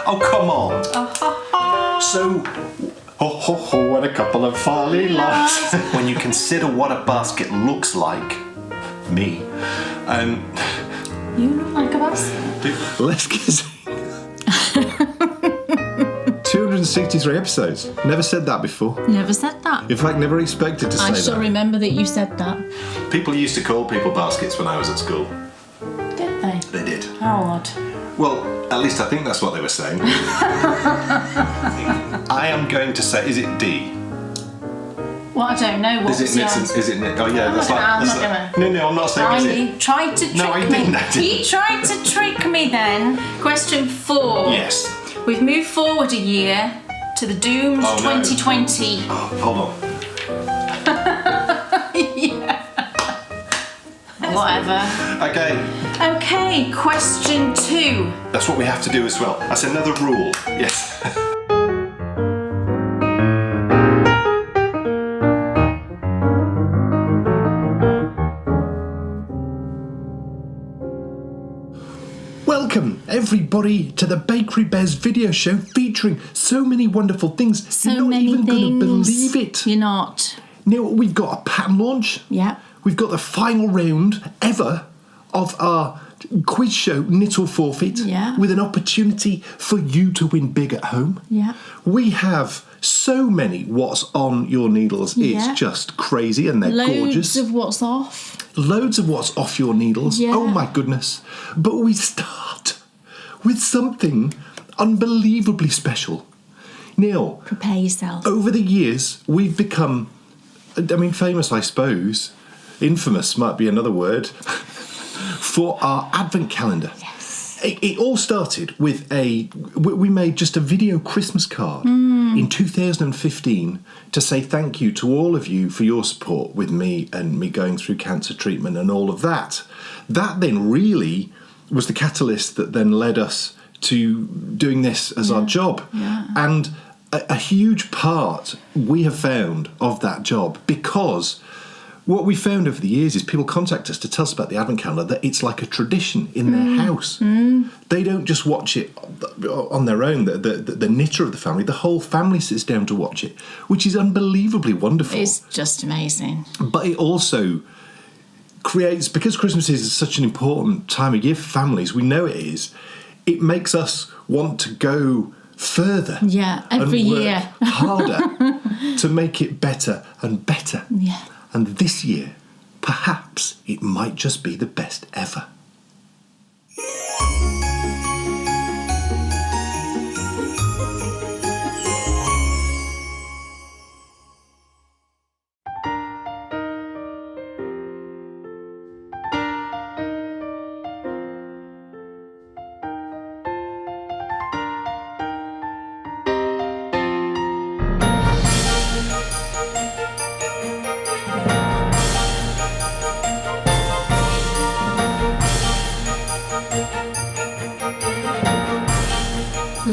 Oh, come on. So, what a couple of folly loves. When you consider what a basket looks like, me, You look like a basket. let's get 263 episodes. Never said that before. Never said that. In fact, never expected to say I that. shall remember that you said that. People used to call people baskets when I was at school. Did they? They did. How odd. Well, at least I think that's what they were saying. I am going to say, is it D? Well, I don't know. What Is it knits? Is it knit? Oh yeah, that's like. I'm That's not like gonna. no, I'm not saying is it. He tried to trick No, I me. didn't. He tried to trick me then. Question 4. Yes. We've moved forward a year to the doomed Oh, no. 2020. Oh, hold on. Yeah. Whatever. Okay, Okay, question 2. that's what we have to do as well. That's another rule. Yes. Welcome, everybody, to the Bakery Bears video show featuring so many wonderful things. So You're not many even things. going to believe it. You're not. Now, we've got a pattern launch. Yeah. We've got the final round ever of our quiz show, Knit or Forfeit, Yeah. with an opportunity for you to win big at home. Yeah. We have so many What's on Your Needles. Yeah. It's just crazy and they're Loads gorgeous. of what's off. Loads of What's off your needles. Yeah. Oh my goodness. But we start with something unbelievably special. Now, Prepare yourself. over the years, we've become, famous, I suppose. Infamous might be another word. For our advent calendar. Yes. It all started with we made just a video Christmas card in 2015 to say thank you to all of you for your support with me and me going through cancer treatment and all of that. That then really was the catalyst that then led us to doing this as our job. Yeah. And a huge part we have found of that job, because what we found over the years is people contact us to tell us about the Advent calendar, that it's like a tradition in their house. They don't just watch it on their own, the knitter of the family, the whole family sits down to watch it, which is unbelievably wonderful. It's just amazing. But it also creates, because Christmas is such an important time of year for families, we know it is, it makes us want to go further. Yeah, every and work year. harder to make it better and better. Yeah. And this year, perhaps it might just be the best ever.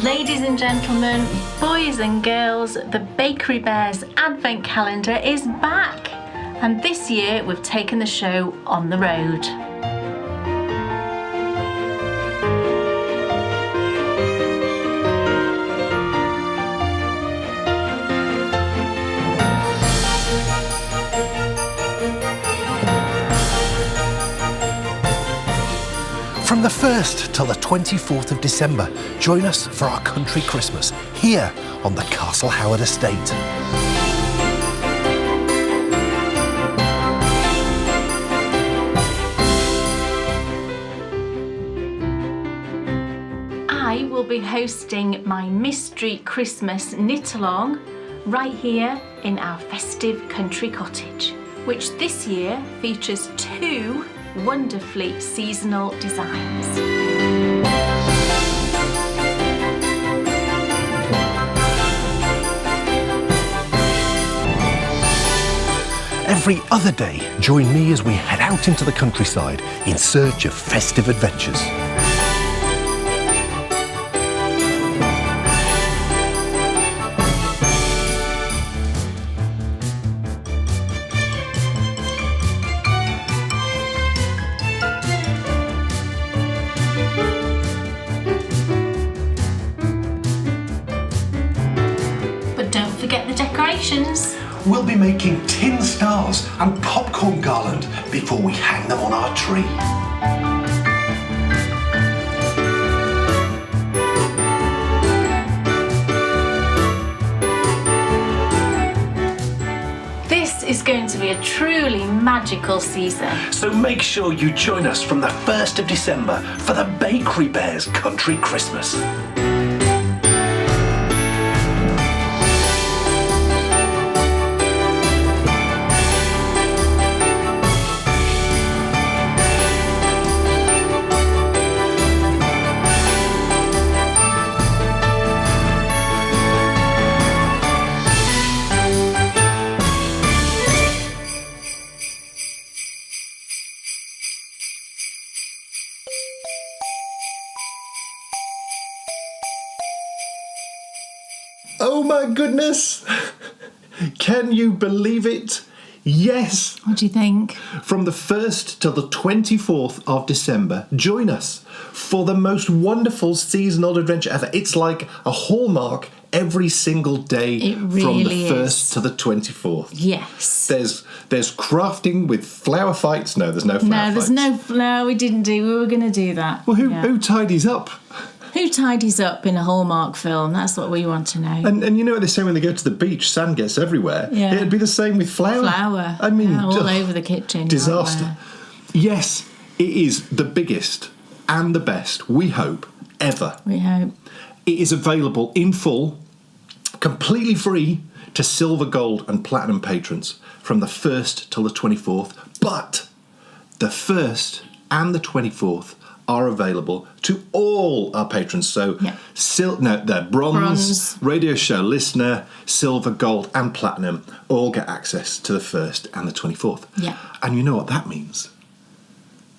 Ladies and gentlemen, boys and girls, the Bakery Bears Advent Calendar is back. And this year we've taken the show on the road. From the 1st till the 24th of December, join us for our country Christmas here on the Castle Howard estate. I will be hosting my mystery Christmas knit along right here in our festive country cottage, which this year features 2 wonderfully seasonal designs. Every other day, join me as we head out into the countryside in search of festive adventures. decorations. We'll be making tin stars and popcorn garland before we hang them on our tree. This is going to be a truly magical season. So make sure you join us from the 1st of December for the Bakery Bears Country Christmas. Oh my goodness! Can you believe it? Yes! What do you think? From the 1st till the 24th of December, join us for the most wonderful seasonal adventure ever. It's like a hallmark every single day from the 1st to the 24th. Yes. There's crafting with flower fights. No, there's no flower fights. No, we didn't do. We were going to do that. Well, who tidies up? Who tidies up in a Hallmark film? That's what we want to know. And you know what they say when they go to the beach, sand gets everywhere. Yeah. It'd be the same with flour. I mean, all over the kitchen. Disaster. Yes, it is the biggest and the best, we hope, ever. We hope. It is available in full, completely free to silver, gold and platinum patrons from the 1st till the 24th. But the 1st and the 24th are available to all our patrons. So, they're bronze, radio show listener, silver, gold, and platinum all get access to the 1st and the 24th. Yeah. And you know what that means?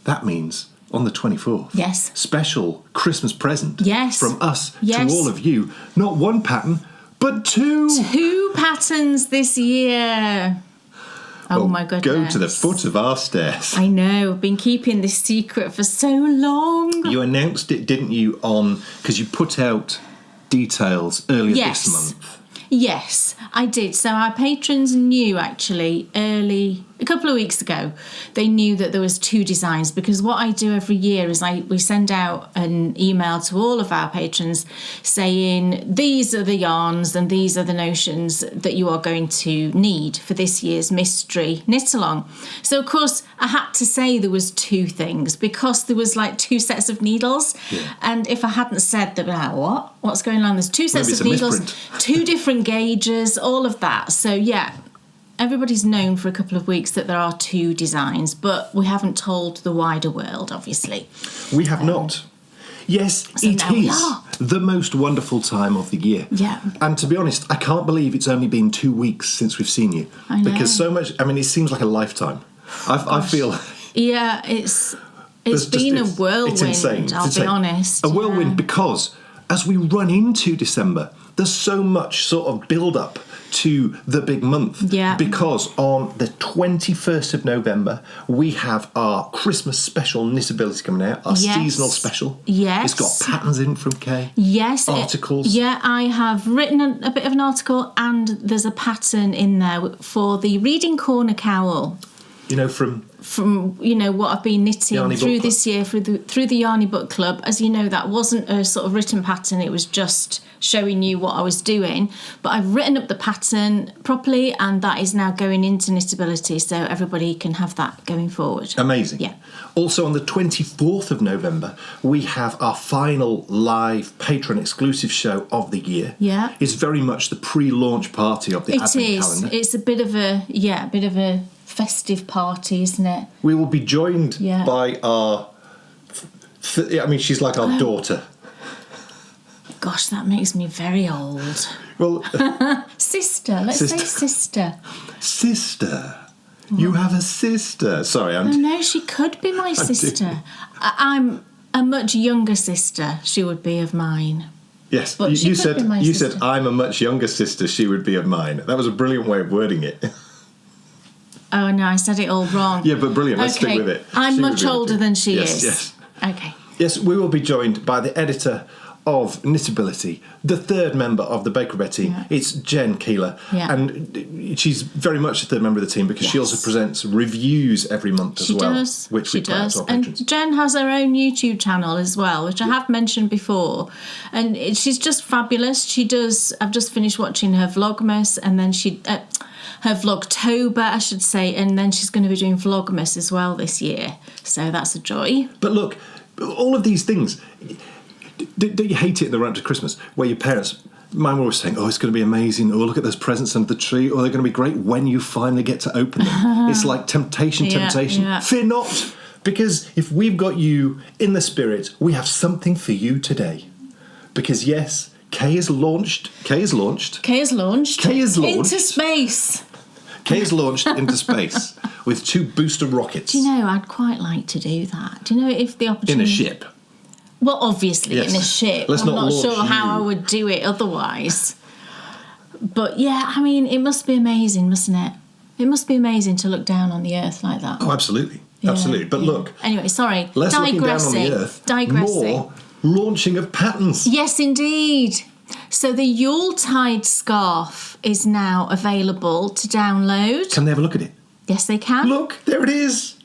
That means on the 24th. Yes. Special Christmas present. Yes. From us to all of you. Not one pattern, but two. 2 patterns this year. Oh my goodness. Go to the foot of our stairs. I know. I've been keeping this secret for so long. You announced it, didn't you, because you put out details earlier this month. Yes, I did. So our patrons knew actually a couple of weeks ago, they knew that there was 2 designs, because what I do every year is we send out an email to all of our patrons saying these are the yarns and these are the notions that you are going to need for this year's mystery knit along. So of course I had to say there was 2 things, because there was like 2 sets of needles, and if I hadn't said that, what's going on? There's 2 sets of needles, misprint. 2 different gauges, all of that. So everybody's known for a couple of weeks that there are 2 designs, but we haven't told the wider world, obviously. We have not. Yes, so it is the most wonderful time of the year. Yeah. And to be honest, I can't believe it's only been 2 weeks since we've seen you. I know. Because so much, it seems like a lifetime. I feel... Yeah, it's been a whirlwind, it's insane. I'll be honest. A whirlwind, because as we run into December, there's so much sort of build-up to the big month. Yeah. Because on the 21st of November, we have our Christmas special Knitability coming out, our seasonal special. Yes. It's got patterns in from Kay. Yes. Articles. I have written a bit of an article, and there's a pattern in there for the Reading Corner cowl. You know, from what I've been knitting Yarny through Book this year through the Yarny Book Club. As you know, that wasn't a sort of written pattern, it was just showing you what I was doing, but I've written up the pattern properly, and that is now going into Knitability, so everybody can have that going forward. Amazing. Yeah. Also on the 24th of November, we have our final live patron exclusive show of the year. Yeah. It's very much the pre-launch party of the Advent calendar. It's a bit of a festive party, isn't it? We will be joined by our... she's like our daughter. Gosh, that makes me very old. Well... Sister. Let's say sister. Sister. You have a sister. Sorry, I'm... No, she could be my sister. I'm a much younger sister. She would be of mine. Yes, but you said I'm a much younger sister. She would be of mine. That was a brilliant way of wording it. Oh no, I said it all wrong. Yeah, but brilliant. Let's stick with it. I'm much older than she is. Yes. Okay. Yes, we will be joined by the editor of Knitability, the third member of the Baker Bear team. Yeah. It's Jen Keeler. Yeah. And she's very much the third member of the team because she also presents reviews every month as well. Which we put out to our patrons. And Jen has her own YouTube channel as well, which I have mentioned before. And she's just fabulous. I've just finished watching her Vlogmas, and then her Vlogtober, I should say, and then she's going to be doing Vlogmas as well this year. So that's a joy. But look, all of these things, don't you hate it in the run up to Christmas, where your parents, mine were always saying, oh, it's going to be amazing, oh, look at those presents under the tree, or they're going to be great when you finally get to open them. It's like temptation. Yeah. Fear not, because if we've got you in the spirit, we have something for you today. Because yes, Kay is launched into space. Kay is launched into space with 2 booster rockets. Do you know, I'd quite like to do that. Do you know if the opportunity... In a ship. Well, obviously, yes. In a ship. I'm not sure how I would do it otherwise. But yeah, I mean, it must be amazing, mustn't it? It must be amazing to look down on the earth like that. Oh, absolutely. Yeah, absolutely. But look... Anyway, sorry. Less looking down on the earth, more launching of patterns. Yes, indeed. So the Yuletide scarf is now available to download. Can they have a look at it? Yes, they can. Look, there it is.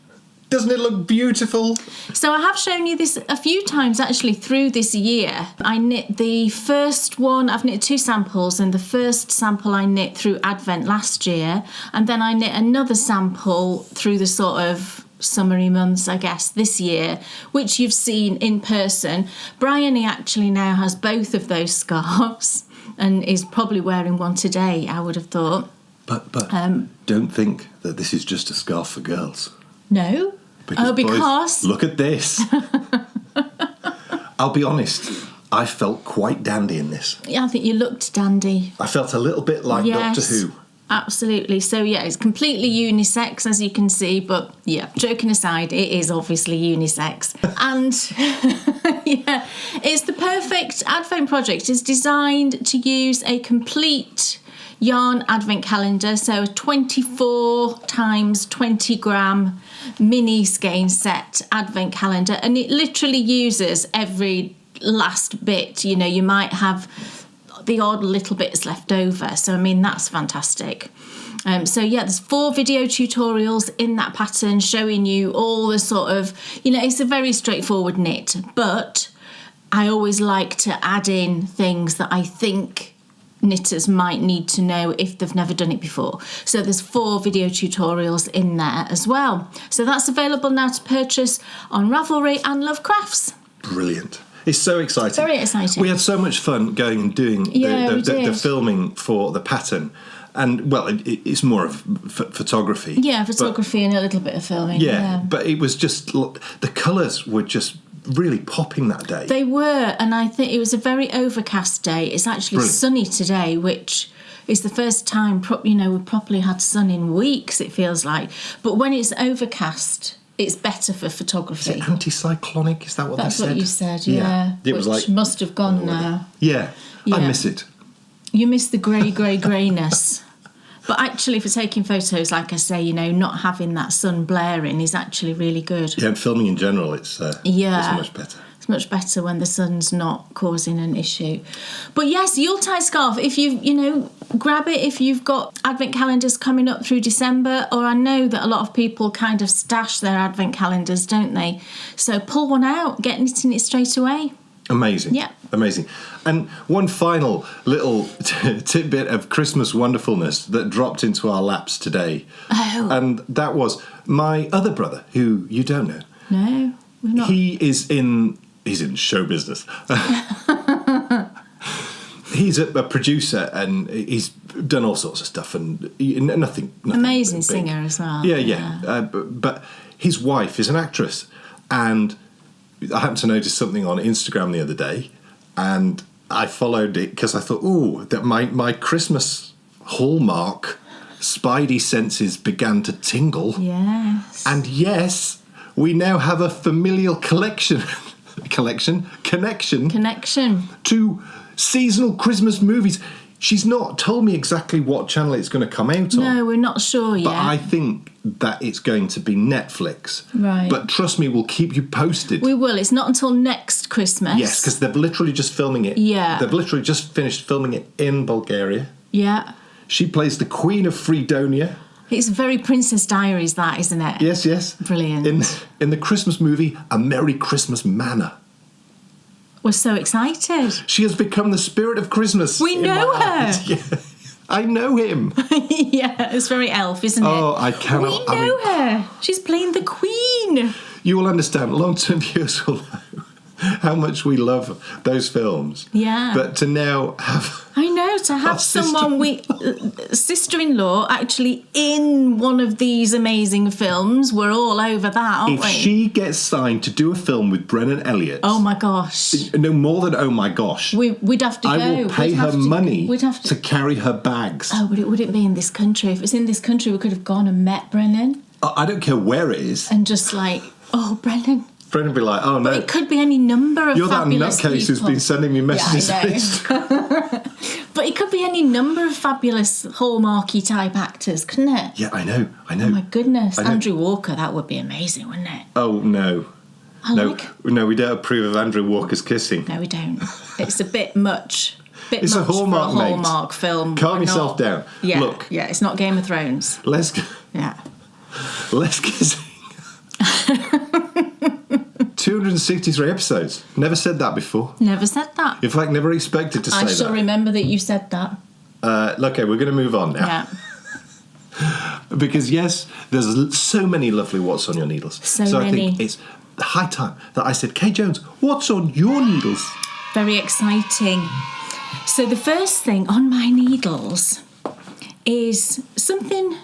Doesn't it look beautiful? So I have shown you this a few times actually through this year. I knit the first one, I've knit 2 samples, and the first sample I knit through Advent last year, and then I knit another sample through the sort of summery months, I guess, this year, which you've seen in person. Bryony actually now has both of those scarves and is probably wearing one today, I would have thought. But don't think that this is just a scarf for girls. No? Because because... Boys, look at this. I'll be honest, I felt quite dandy in this. Yeah, I think you looked dandy. I felt a little bit like Doctor Who. Absolutely. So, yeah, it's completely unisex, as you can see. But, yeah, joking aside, it is obviously unisex. And, yeah, it's the perfect Advent project. It's designed to use a complete yarn Advent calendar. So, a 24 times 20 gram mini skein set Advent calendar. And it literally uses every last bit. You know, you might have the odd little bits left over, so I mean that's fantastic. So yeah, there's 4 video tutorials in that pattern showing you all the sort of, you know, it's a very straightforward knit, but I always like to add in things that I think knitters might need to know if they've never done it before. So there's 4 video tutorials in there as well. So that's available now to purchase on Ravelry and Lovecrafts. Brilliant. It's so exciting. Very exciting. We had so much fun going and doing the filming for the pattern. And, well, it's more of photography. Yeah, photography and a little bit of filming. Yeah, but it was just... The colours were just really popping that day. They were, and I think it was a very overcast day. It's actually sunny today, which is the first time, we've probably had sun in weeks, it feels like. But when it's overcast... It's better for photography. Is it anticyclonic? Is that what That's they said? That's what you said, yeah. It was like... must have gone now. Yeah, I miss it. You miss the greyness. But actually, for taking photos, like I say, you know, not having that sun blaring is actually really good. Yeah, and filming in general, it's much better. It's much better when the sun's not causing an issue. But yes, Yuletide scarf, if you grab it if you've got Advent calendars coming up through December, or I know that a lot of people kind of stash their Advent calendars, don't they? So pull one out, get knitting it straight away. Amazing. Yeah. Amazing. And one final little tidbit of Christmas wonderfulness that dropped into our laps today. Oh. And that was my other brother, who you don't know. No, we've not. He's in show business. He's a producer and he's done all sorts of stuff and nothing amazing big. Singer as well. Yeah. But his wife is an actress, and I happened to notice something on Instagram the other day, and I followed it because I thought, that my Christmas hallmark spidey senses began to tingle. Yes. And yes, we now have a familial connection to seasonal Christmas movies. She's not told me exactly what channel it's going to come out on. No, we're not sure yet. But I think that it's going to be Netflix. Right. But trust me, we'll keep you posted. We will. It's not until next Christmas. Yes, because they're literally just filming it. Yeah. They've literally just finished filming it in Bulgaria. Yeah. She plays the Queen of Fredonia. It's very Princess Diaries, that, isn't it? Yes, yes. Brilliant. In the Christmas movie, A Merry Christmas Manor. We're so excited. She has become the spirit of Christmas. We know her. Eyes. Yeah. I know him. Yeah, it's very elf, isn't it? Oh, I cannot. We know her. She's playing the Queen. You will understand. Long-term viewers will know how much we love those films. Yeah. But to now have... I know, to have someone sister-in-law actually in one of these amazing films. We're all over that, aren't If we? she gets signed to do a film with Brennan Elliott... Oh, my gosh. No, more than oh, my gosh. We'd have to go. I will pay her money to carry her bags. Oh, but it wouldn't be in this country. If it's in this country, we could have gone and met Brennan. I don't care where it is. And just like, oh, Brennan... Brennan would be like, oh no. But it could be any number of You're that fabulous nutcase who's been sending me messages. Yeah, I know. But it could be any number of fabulous Hallmarky type actors, couldn't it? Yeah, I know. Oh my goodness. Andrew Walker, that would be amazing, wouldn't it? Oh no. No, we don't approve of Andrew Walker's kissing. No, we don't. It's a bit much. It's a Hallmark, for a Hallmark film. Calm yourself down. Yeah, Look. Yeah, it's not Game of Thrones. Let's kiss. 263 episodes. Never said that before. Never said that. In fact, never expected to say that. I shall remember that you said that. Okay, we're going to move on now. Yeah. Because, yes, there's so many lovely What's on Your Needles. So I many. think it's high time that I said, Kay Jones, what's on your needles? Very exciting. So the first thing on my needles is something...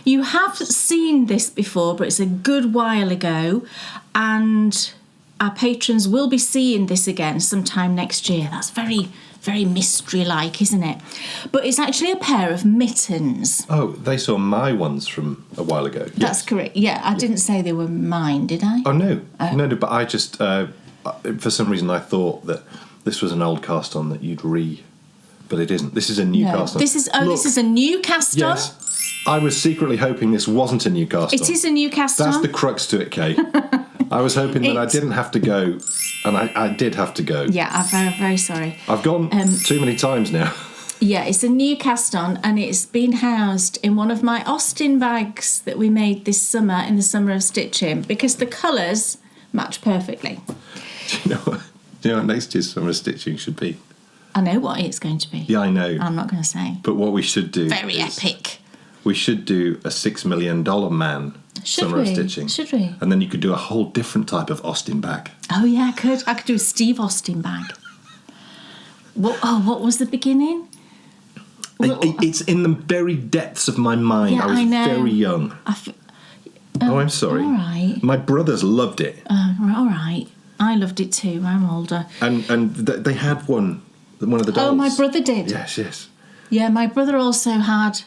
You have seen this before, but it's a good while ago, and our patrons will be seeing this again sometime next year. That's very, very mystery-like, isn't it? But it's actually a pair of mittens. Oh, they saw my ones from a while ago. Yes. That's correct. Yeah, I didn't say they were mine, did I? Oh, no. No, but I just, for some reason, I thought that this was an old cast on that you'd but it isn't. This is a new cast on. This is a new cast on? Yes. I was secretly hoping this wasn't a new cast on. It is a new cast on. That's the crux to it, Kay. I was hoping that I didn't have to go, and I did have to go. Yeah, I'm very, very sorry. I've gone too many times now. Yeah, it's a new cast on, and it's been housed in one of my Austin bags that we made this summer, in the summer of stitching, because the colours match perfectly. Do you know what next year's summer of stitching should be? I know what it's going to be. Yeah, I know. I'm not going to say. But what we should do Very epic. We should do a $6 million man summer of stitching. Should we? And then you could do a whole different type of Austin bag. Oh, yeah, I could. I could do a Steve Austin bag. What was the beginning? It's in the very depths of my mind. Yeah, I was I know. very young. I'm sorry. All right. My brothers loved it. All right. I loved it too. I'm older. And they had one of the dolls. Oh, my brother did? Yes. Yeah, my brother also had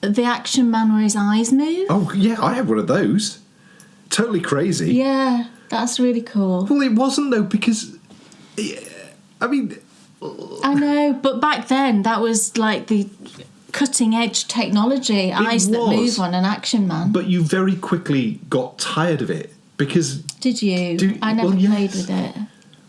the Action Man where his eyes move. Oh, yeah, I had one of those. Totally crazy. Yeah, that's really cool. Well, it wasn't, though, because... I mean... I know, but back then, that was like the cutting-edge technology, eyes that move on an Action Man. But you very quickly got tired of it, because... Did you? I never played with it.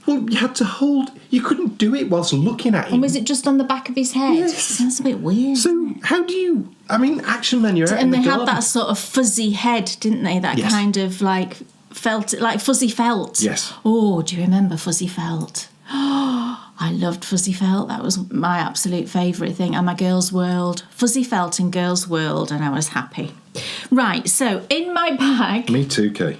Well, you had to hold... You couldn't do it whilst looking at him. And was it just on the back of his head? Yes. That's a bit weird. So, how do you... I mean, Action Man, you're out in and the they garden. had that sort of fuzzy head, didn't they? That kind of like fuzzy felt. Yes. Oh, do you remember fuzzy felt? Oh, I loved fuzzy felt. That was my absolute favourite thing. And my Girls' World. Fuzzy felt in Girls' World, and I was happy. Right, so in my bag... Me too, Kay.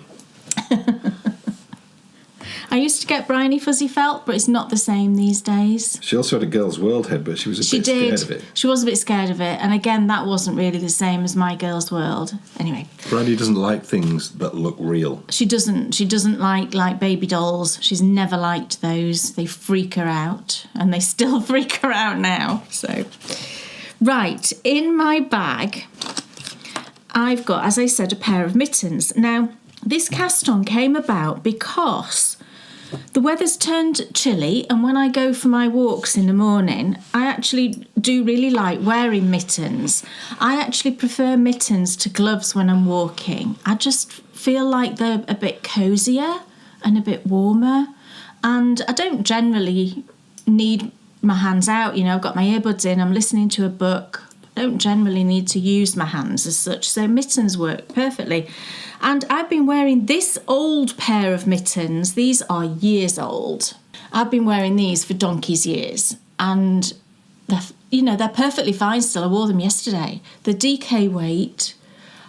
I used to get Bryony fuzzy felt, but it's not the same these days. She also had a Girls' World head, but she was a bit scared of it. She was a bit scared of it, and again, that wasn't really the same as my Girls' World. Anyway, Bryony doesn't like things that look real. She doesn't like baby dolls. She's never liked those. They freak her out, and they still freak her out now. So, right, in my bag, I've got, as I said, a pair of mittens. Now, this cast-on came about because The weather's turned chilly, and when I go for my walks in the morning, I actually do really like wearing mittens. I actually prefer mittens to gloves when I'm walking. I just feel like they're a bit cosier and a bit warmer, and I don't generally need my hands out. I've got my earbuds in, I'm listening to a book. I don't generally need to use my hands as such, so mittens work perfectly. And I've been wearing this old pair of mittens. These are years old. I've been wearing these for donkey's years, and they're perfectly fine still. I wore them yesterday. The DK weight,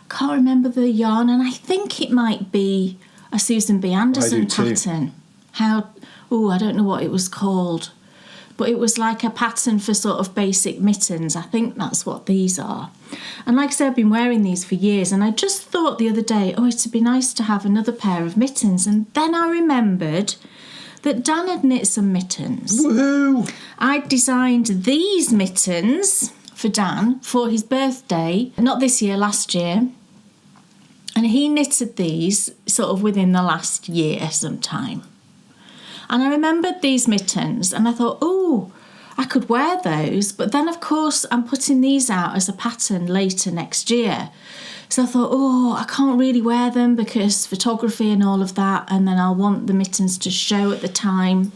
can't remember the yarn, and I think it might be a Susan B. Anderson pattern. I don't know what it was called, but it was like a pattern for sort of basic mittens. I think that's what these are. And like I said, I've been wearing these for years, and I just thought the other day, it'd be nice to have another pair of mittens. And then I remembered that Dan had knit some mittens. Woohoo! I designed these mittens for Dan for his birthday, not this year, last year. And he knitted these sort of within the last year sometime. And I remembered these mittens, and I thought, I could wear those. But then, of course, I'm putting these out as a pattern later next year. So I thought, I can't really wear them because photography and all of that, and then I'll want the mittens to show at the time.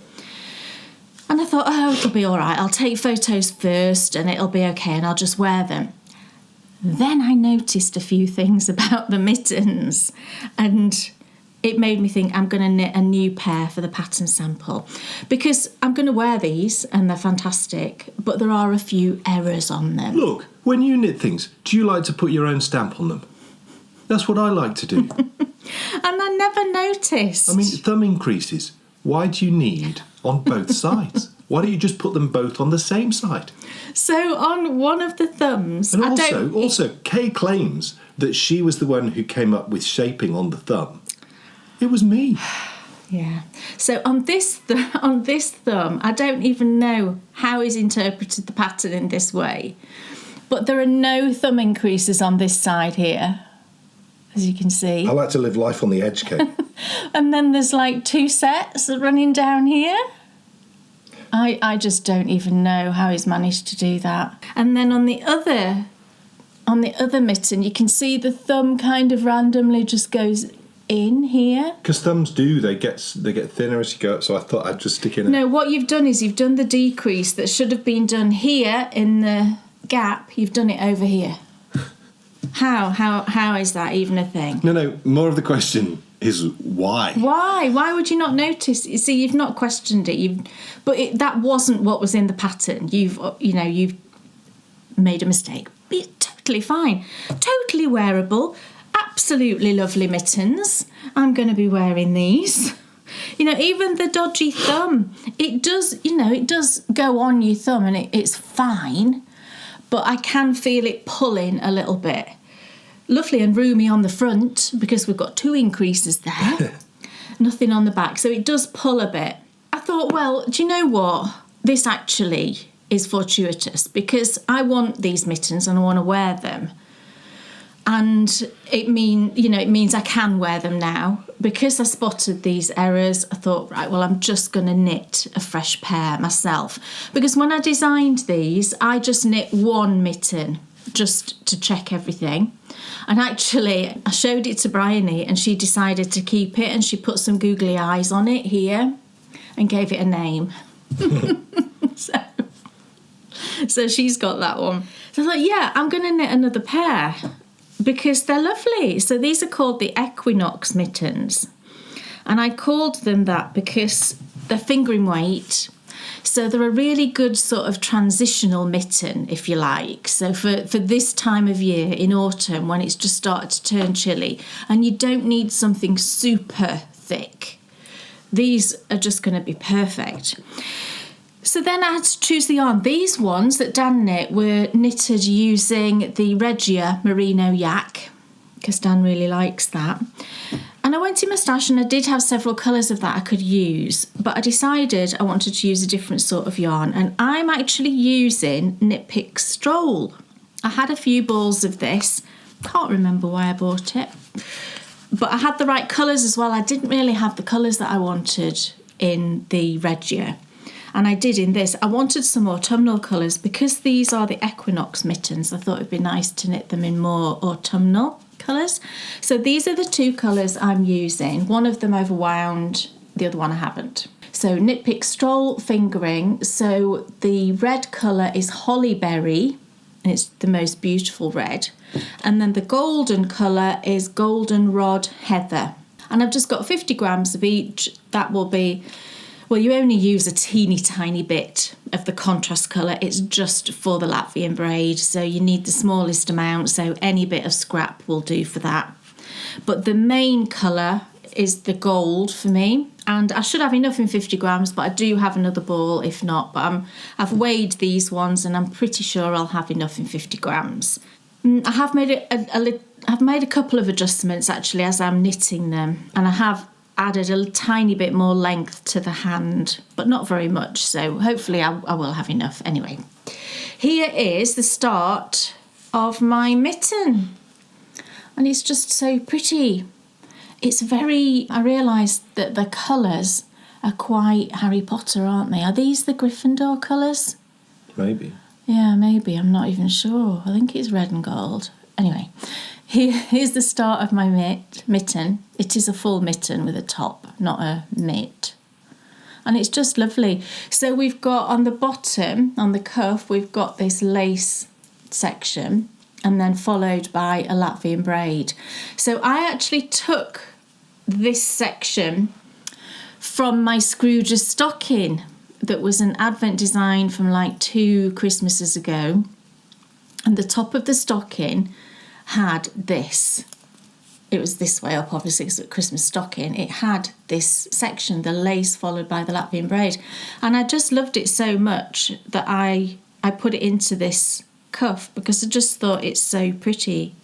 And I thought, it'll be all right. I'll take photos first and it'll be okay, and I'll just wear them. Then I noticed a few things about the mittens, and it made me think I'm going to knit a new pair for the pattern sample, because I'm going to wear these and they're fantastic, but there are a few errors on them. Look, when you knit things, do you like to put your own stamp on them? That's what I like to do. And I never noticed. I mean, thumb increases. Why do you need on both sides? Why don't you just put them both on the same side? So on one of the thumbs... And also, Kay claims that she was the one who came up with shaping on the thumb. It was me. Yeah. So on this thumb, I don't even know how he's interpreted the pattern in this way, but there are no thumb increases on this side here, as you can see. I like to live life on the edge, Kate. And then there's like 2 sets running down here. I just don't even know how he's managed to do that. And then on the other mitten, you can see the thumb kind of randomly just goes in here. Because thumbs they get thinner as you go up, so I thought I'd just stick in it. No, what you've done is you've done the decrease that should have been done here in the gap. You've done it over here. How is that even a thing? No, more of the question is why? Why would you not notice? You see, you've not questioned it. That wasn't what was in the pattern. You've made a mistake. It's totally fine. Totally wearable. Absolutely lovely mittens. I'm going to be wearing these. Even the dodgy thumb, it does go on your thumb, and it's fine, but I can feel it pulling a little bit. Lovely and roomy on the front because we've got 2 increases there. Nothing on the back, so it does pull a bit. I thought, well, do you know what? This actually is fortuitous because I want these mittens and I want to wear them. And it means I can wear them now. Because I spotted these errors, I thought, right, well, I'm just going to knit a fresh pair myself. Because when I designed these, I just knit 1 mitten just to check everything. And actually, I showed it to Bryony and she decided to keep it, and she put some googly eyes on it here and gave it a name. So she's got that one. So I thought, yeah, I'm going to knit another pair, because they're lovely. So these are called the Equinox Mittens. And I called them that because they're fingering weight. So they're a really good sort of transitional mitten, if you like. So for this time of year in autumn, when it's just started to turn chilly and you don't need something super thick, these are just going to be perfect. So then I had to choose the yarn. These ones that Dan knit were knitted using the Regia Merino Yak, because Dan really likes that. And I went in my stash and I did have several colours of that I could use, but I decided I wanted to use a different sort of yarn, and I'm actually using Knit Pick Stroll. I had a few balls of this, can't remember why I bought it, but I had the right colours as well. I didn't really have the colours that I wanted in the Regia. And I did in this. I wanted some autumnal colours because these are the Equinox mittens. I thought it'd be nice to knit them in more autumnal colours. So these are the two colours I'm using. One of them I've wound, the other one I haven't. So Knit Pick Stroll fingering. So the red colour is Hollyberry, and it's the most beautiful red. And then the golden colour is Goldenrod Heather. And I've just got 50 grams of each. That will be... Well, you only use a teeny tiny bit of the contrast colour. It's just for the Latvian braid, so you need the smallest amount, so any bit of scrap will do for that. But the main colour is the gold for me, and I should have enough in 50 grams, but I do have another ball if not. But I've weighed these ones, and I'm pretty sure I'll have enough in 50 grams. I have made I've made a couple of adjustments actually as I'm knitting them, and I have added a tiny bit more length to the hand, but not very much, so hopefully I will have enough. Anyway, here is the start of my mitten, and it's just so pretty. It's very... I realised that the colours are quite Harry Potter, aren't they? Are these the Gryffindor colours? Maybe. Yeah, maybe. I'm not even sure. I think it's red and gold. Anyway, here's the start of my mitten. It is a full mitten with a top, not a mitt. And it's just lovely. So we've got on the bottom, on the cuff, we've got this lace section, and then followed by a Latvian braid. So I actually took this section from my Scrooge's stocking that was an advent design from like 2 Christmases ago. And the top of the stocking had this. It was this way up, obviously, because it's a Christmas stocking. It had this section, the lace followed by the Latvian braid. And I just loved it so much that I put it into this cuff because I just thought it's so pretty.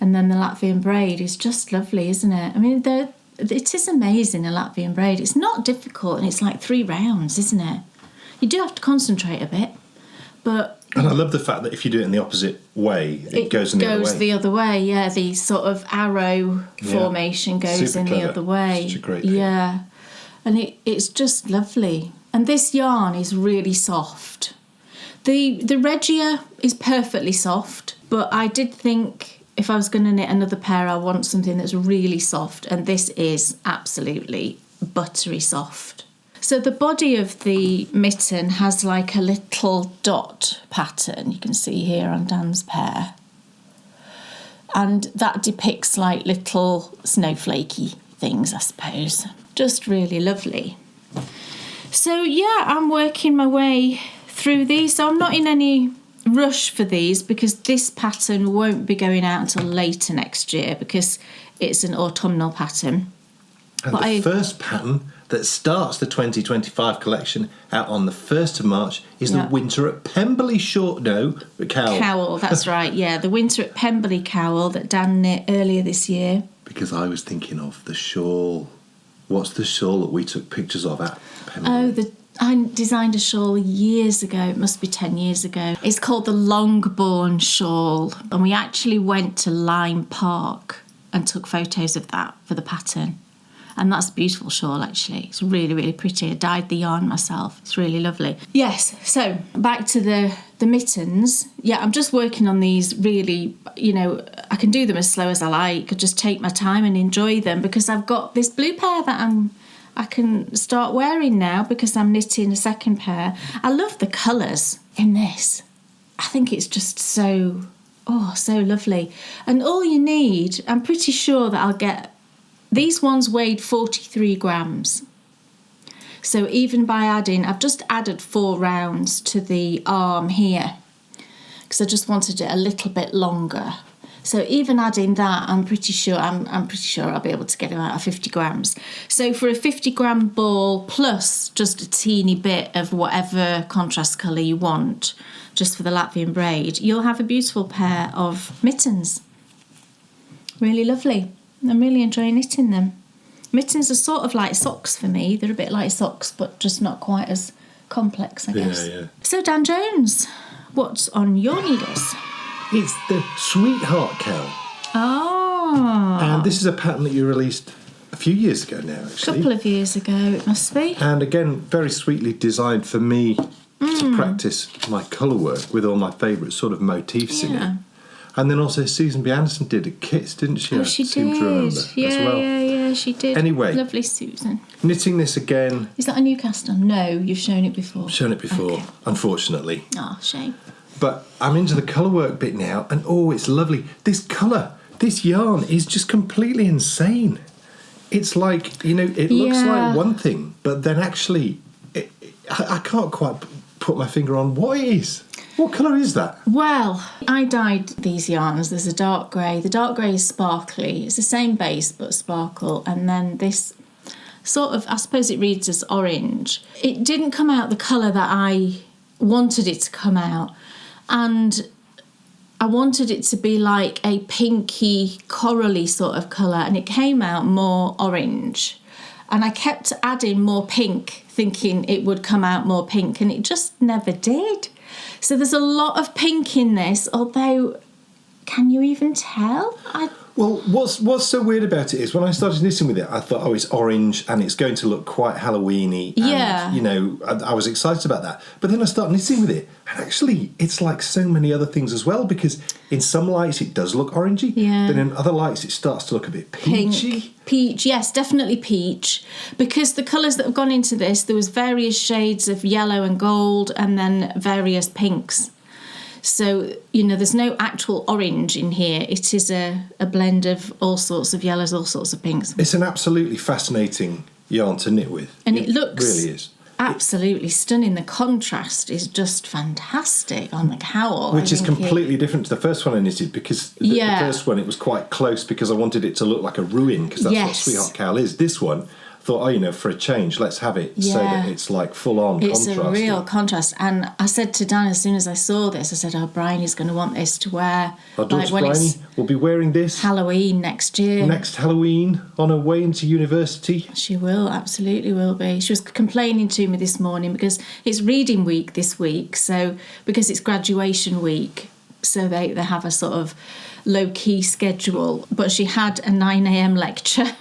And then the Latvian braid is just lovely, isn't it? I mean, it is amazing, a Latvian braid. It's not difficult, and it's like 3 rounds, isn't it? You do have to concentrate a bit, but... And I love the fact that if you do it in the opposite way, it goes in the other way. It goes the other way, yeah. The sort of arrow formation goes super in clever. the other way. Such a great yeah. And it's just lovely. And this yarn is really soft. The Regia is perfectly soft, but I did think if I was going to knit another pair, I want something that's really soft, and this is absolutely buttery soft. So the body of the mitten has like a little dot pattern, you can see here on Dan's pair. And that depicts like little snowflakey things, I suppose. Just really lovely. So yeah, I'm working my way through these. So I'm not in any rush for these because this pattern won't be going out until later next year because it's an autumnal pattern. And the first pattern that starts the 2025 collection out on the 1st of March is the Winter at Pemberley cowl. Cowl, that's right, yeah. The Winter at Pemberley cowl that Dan knit earlier this year. Because I was thinking of the shawl. What's the shawl that we took pictures of at Pemberley? I designed a shawl years ago. It must be 10 years ago. It's called the Longbourn shawl. And we actually went to Lyme Park and took photos of that for the pattern. And that's a beautiful shawl, actually. It's really, really pretty. I dyed the yarn myself. It's really lovely. Yes, so back to the mittens. Yeah, I'm just working on these really, I can do them as slow as I like. I just take my time and enjoy them because I've got this blue pair that I can start wearing now because I'm knitting a second pair. I love the colours in this. I think it's just so lovely. And all you need, I'm pretty sure that I'll get... These ones weighed 43 grams. So even by I've just added 4 rounds to the arm here because I just wanted it a little bit longer. So even adding that, I'm pretty sure I'll be able to get them out of 50 grams. So for a 50 gram ball plus just a teeny bit of whatever contrast colour you want, just for the Latvian braid, you'll have a beautiful pair of mittens. Really lovely. I'm really enjoying knitting them. Mittens are sort of like socks for me. They're a bit like socks, but just not quite as complex, I guess. Yeah. So Dan Jones, what's on your needles? It's the Sweetheart cowl. Oh. And this is a pattern that you released a few years ago now, A actually. couple of years ago, it must be. And again, very sweetly designed for me to practice my colour work with all my favourite sort of motifs in it. And then also Susan B. Anderson did a kits, didn't she? Oh, she did. seem to remember Yeah, as well. yeah, she did. Anyway. Lovely Susan. Knitting this again. Is that a new cast on? No, you've shown it before. I've shown it before, Okay. unfortunately. Oh, shame. But I'm into the colour work bit now, and oh, it's lovely. This colour, this yarn is just completely insane. It's like, you know, it looks like one thing, but then actually, I can't quite put my finger on what it is. What colour is that? Well, I dyed these yarns. There's a dark grey. The dark grey is sparkly. It's the same base, but sparkle. And then this sort of, I suppose it reads as orange. It didn't come out the colour that I wanted it to come out. And I wanted it to be like a pinky, corally sort of colour, and it came out more orange. And I kept adding more pink, thinking it would come out more pink, and it just never did. So there's a lot of pink in this, although, can you even tell? Well, what's so weird about it is when I started knitting with it, I thought, oh, it's orange and it's going to look quite Halloween-y. And, Yeah. you know, I was excited about that. But then I started knitting with it, and actually, it's like so many other things as well, because in some lights it does look orangey. Yeah. Then in other lights it starts to look a bit peachy. Pink, peach, yes, definitely peach. Because the colours that have gone into this, there was various shades of yellow and gold, and then various pinks. So, you know, there's no actual orange in here. It is a blend of all sorts of yellows, all sorts of pinks. It's an absolutely fascinating yarn to knit with. And it looks really is. Absolutely stunning. The contrast is just fantastic on the cowl. Which is completely different to the first one I knitted, because the first one, it was quite close because I wanted it to look like a ruin, because that's what Sweetheart Cowl is. This one, I thought, oh, you know, for a change, let's have it so that it's like full-on contrast. It's a real contrast. And I said to Dan as soon as I saw this, I said, oh, Bryony's going to want this to wear. Our daughter Bryony will be wearing this Halloween next year. Next Halloween, on her way into university. She will, absolutely will be. She was complaining to me this morning because it's reading week this week, so because it's graduation week, so they have a sort of low-key schedule. But she had a 9 a.m. lecture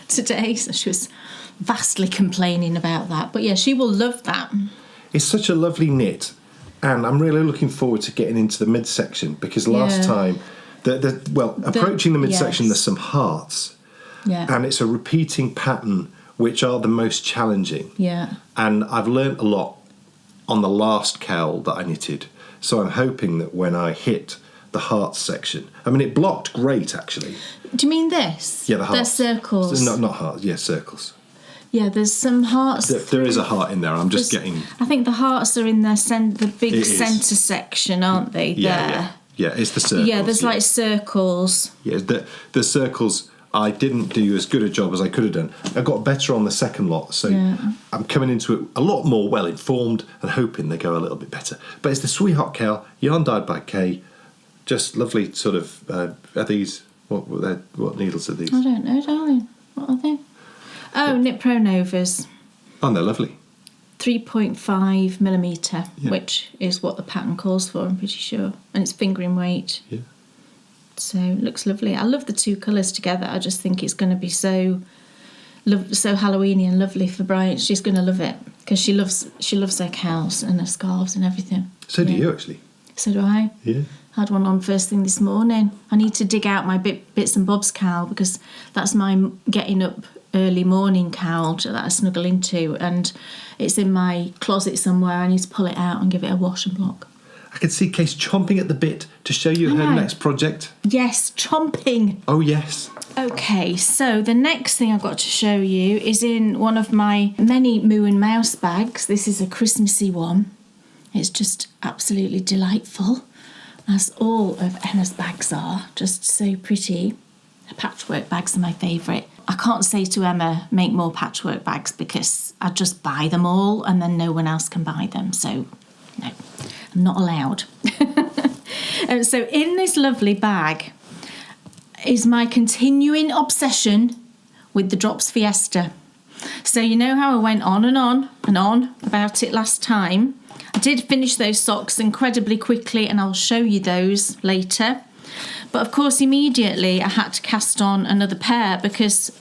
today, so she was vastly complaining about that. But yeah, she will love that. It's such a lovely knit, and I'm really looking forward to getting into the midsection, because last time, approaching the midsection, there's some hearts, and it's a repeating pattern, which are the most challenging. Yeah. And I've learnt a lot on the last cowl that I knitted, so I'm hoping that when I hit the hearts section, I mean, it blocked great, actually. Do you mean this? Yeah, the hearts. They're circles. Not hearts, yeah, circles. Yeah, there's some hearts. There is a heart in there. I'm just getting. I think the hearts are in the big centre section, aren't they? Yeah. It's the circles. Yeah, there's like circles. Yeah, the circles. I didn't do as good a job as I could have done. I got better on the second lot, so I'm coming into it a lot more well informed and hoping they go a little bit better. But it's the Sweetheart Cowl, yarn dyed by Kay. Just lovely sort of. Are these what needles are these? I don't know, darling. What are they? Oh, Knit Pro Novas. Oh, they're lovely. 3.5 millimetre, which is what the pattern calls for, I'm pretty sure. And it's fingering weight. Yeah. So it looks lovely. I love the two colours together. I just think it's going to be so Halloweeny and lovely for Bryony. She's going to love it because she loves her cowls and her scarves and everything. So do you, actually. So do I. Yeah. I had one on first thing this morning. I need to dig out my bits and bobs cowl because that's my getting up early morning cowl that I snuggle into, and it's in my closet somewhere. I need to pull it out and give it a wash and block. I can see Case chomping at the bit to show you her next project. Yes, chomping. Oh, yes. Okay, so the next thing I've got to show you is in one of my many Moo and Mouse bags. This is a Christmassy one. It's just absolutely delightful, as all of Emma's bags are. Just so pretty. Her patchwork bags are my favourite. I can't say to Emma, make more patchwork bags, because I just buy them all and then no one else can buy them. So, no, I'm not allowed. So in this lovely bag is my continuing obsession with the Drops Fiesta. So you know how I went on and on and on about it last time. I did finish those socks incredibly quickly, and I'll show you those later. But of course, immediately I had to cast on another pair because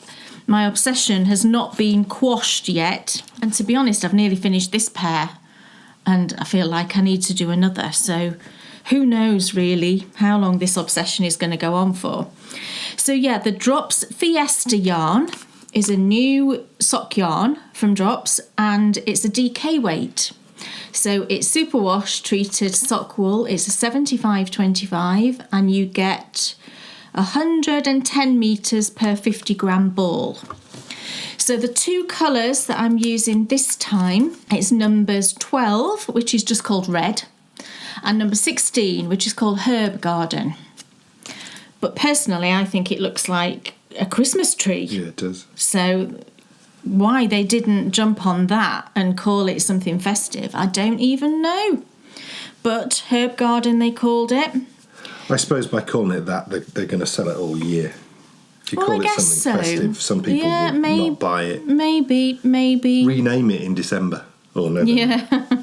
My obsession has not been quashed yet. And to be honest, I've nearly finished this pair and I feel like I need to do another. So who knows really how long this obsession is going to go on for. So yeah, the Drops Fiesta yarn is a new sock yarn from Drops and it's a DK weight. So it's superwash treated sock wool. It's a 75/25 and you get 110 metres per 50 gram ball. So the two colours that I'm using this time, it's numbers 12, which is just called red, and number 16, which is called Herb Garden. But personally, I think it looks like a Christmas tree. Yeah, it does. So why they didn't jump on that and call it something festive, I don't even know. But Herb Garden, they called it. I suppose by calling it that, they're going to sell it all year. If you Well, call I it guess something so. festive, some people will not buy it. Maybe. Rename it in December or November. Yeah.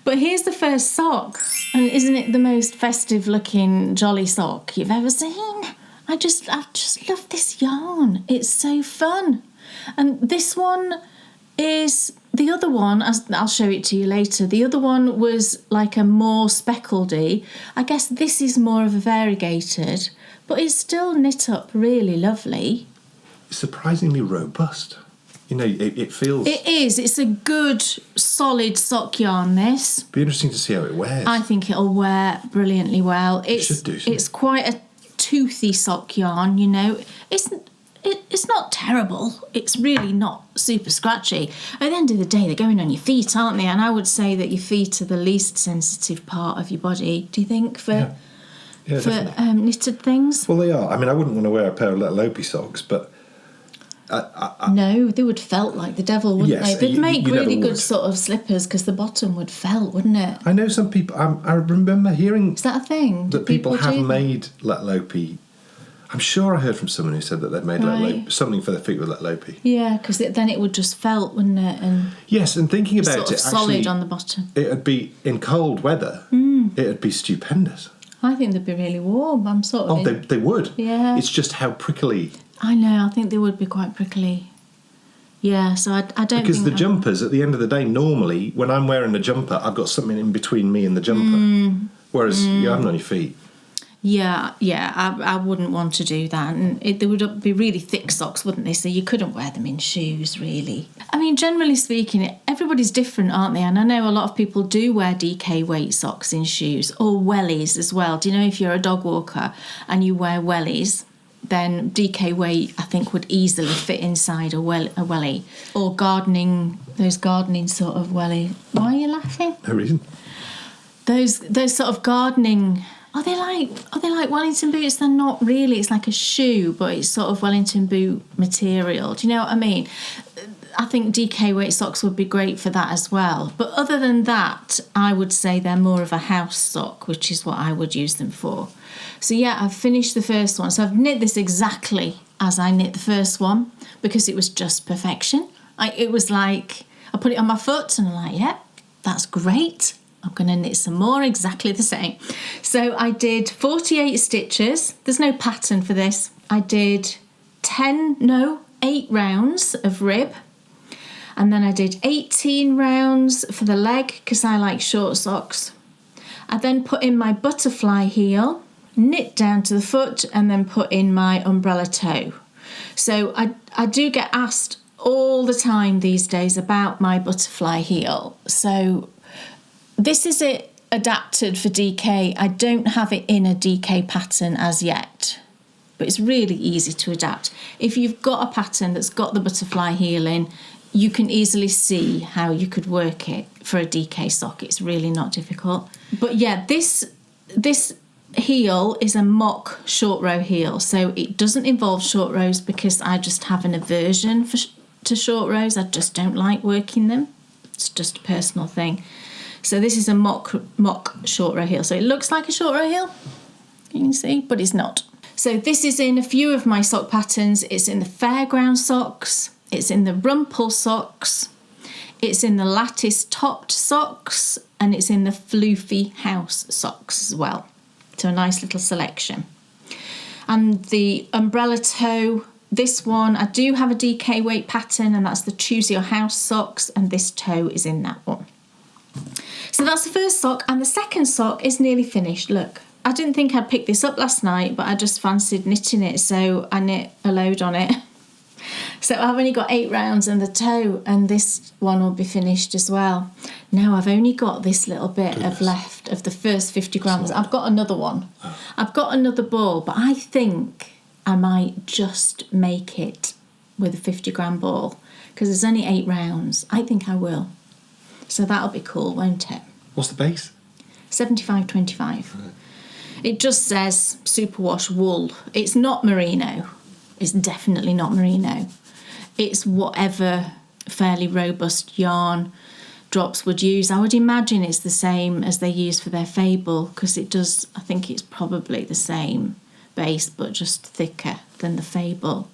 But here's the first sock. And isn't it the most festive looking jolly sock you've ever seen? I just love this yarn. It's so fun. And this one is the other one, I'll show it to you later. The other one was like a more speckledy. I guess this is more of a variegated, but it's still knit up really lovely. It's surprisingly robust. You know, it feels... It is. It's a good, solid sock yarn, this. Be interesting to see how it wears. I think it'll wear brilliantly well. It should do, shouldn't it? It's quite a toothy sock yarn, you know. It's not terrible. It's really not super scratchy. At the end of the day, they're going on your feet, aren't they? And I would say that your feet are the least sensitive part of your body, do you think, for knitted things? Well, they are. I mean, I wouldn't want to wear a pair of Little Opie socks, but... No, they would felt like the devil, wouldn't Yes, they? They'd make you really never good would. sort of slippers because the bottom would felt, wouldn't it? I know some people... I remember hearing... Is that a thing? Do that people have do that? made Little Opie... I'm sure I heard from someone who said that they'd made Little Right. Opie, something for their feet with Little Opie. Yeah, because then it would just felt, wouldn't it? And Yes, and thinking about sort of it, solid actually, on the bottom. it'd be in cold weather. It'd be stupendous. I think they'd be really warm. I'm sort of. Oh, they would. Yeah. It's just how prickly. I know. I think they would be quite prickly. Yeah. So I don't. Because think the jumpers, at the end of the day, normally when I'm wearing a jumper, I've got something in between me and the jumper. Whereas you haven't on your feet. Yeah. I wouldn't want to do that, and they would be really thick socks, wouldn't they? So you couldn't wear them in shoes, really. I mean, generally speaking, everybody's different, aren't they? And I know a lot of people do wear DK weight socks in shoes or wellies as well. Do you know if you're a dog walker and you wear wellies, then DK weight I think would easily fit inside a wellie or those gardening sort of wellie. Why are you laughing? No reason. Those sort of gardening. Are they like Wellington boots? They're not really. It's like a shoe, but it's sort of Wellington boot material. Do you know what I mean? I think DK weight socks would be great for that as well. But other than that, I would say they're more of a house sock, which is what I would use them for. So yeah, I've finished the first one. So I've knit this exactly as I knit the first one because it was just perfection. It was like, I put it on my foot and I'm like, yeah, that's great. I'm going to knit some more exactly the same. So I did 48 stitches. There's no pattern for this. I did 8 rounds of rib. And then I did 18 rounds for the leg because I like short socks. I then put in my butterfly heel, knit down to the foot, and then put in my umbrella toe. So I do get asked all the time these days about my butterfly heel. So this is it adapted for DK. I don't have it in a DK pattern as yet, but it's really easy to adapt. If you've got a pattern that's got the butterfly heel in, you can easily see how you could work it for a DK sock. It's really not difficult. But yeah, this heel is a mock short row heel, so it doesn't involve short rows because I just have an aversion to short rows. I just don't like working them. It's just a personal thing. So this is a mock short row heel. So it looks like a short row heel, you can see, but it's not. So this is in a few of my sock patterns. It's in the Fairground socks, it's in the Rumple socks, it's in the lattice topped socks, and it's in the floofy house socks as well. So a nice little selection. And the umbrella toe this one, I do have a DK weight pattern, and that's the Choose Your House socks, and this toe is in that one. So that's the first sock, and the second sock is nearly finished. Look, I didn't think I'd pick this up last night, but I just fancied knitting it, so I knit a load on it. So I've only got 8 rounds in the toe, and this one will be finished as well. Now I've only got this little bit of left of the first 50 grams. I've got another one. I've got another ball, but I think I might just make it with a 50 gram ball because there's only 8 rounds. I think I will. So that'll be cool, won't it? What's the base? 75-25. Right. It just says superwash wool. It's not merino. It's definitely not merino. It's whatever fairly robust yarn Drops would use. I would imagine it's the same as they use for their Fable, because it does, I think it's probably the same base but just thicker than the Fable.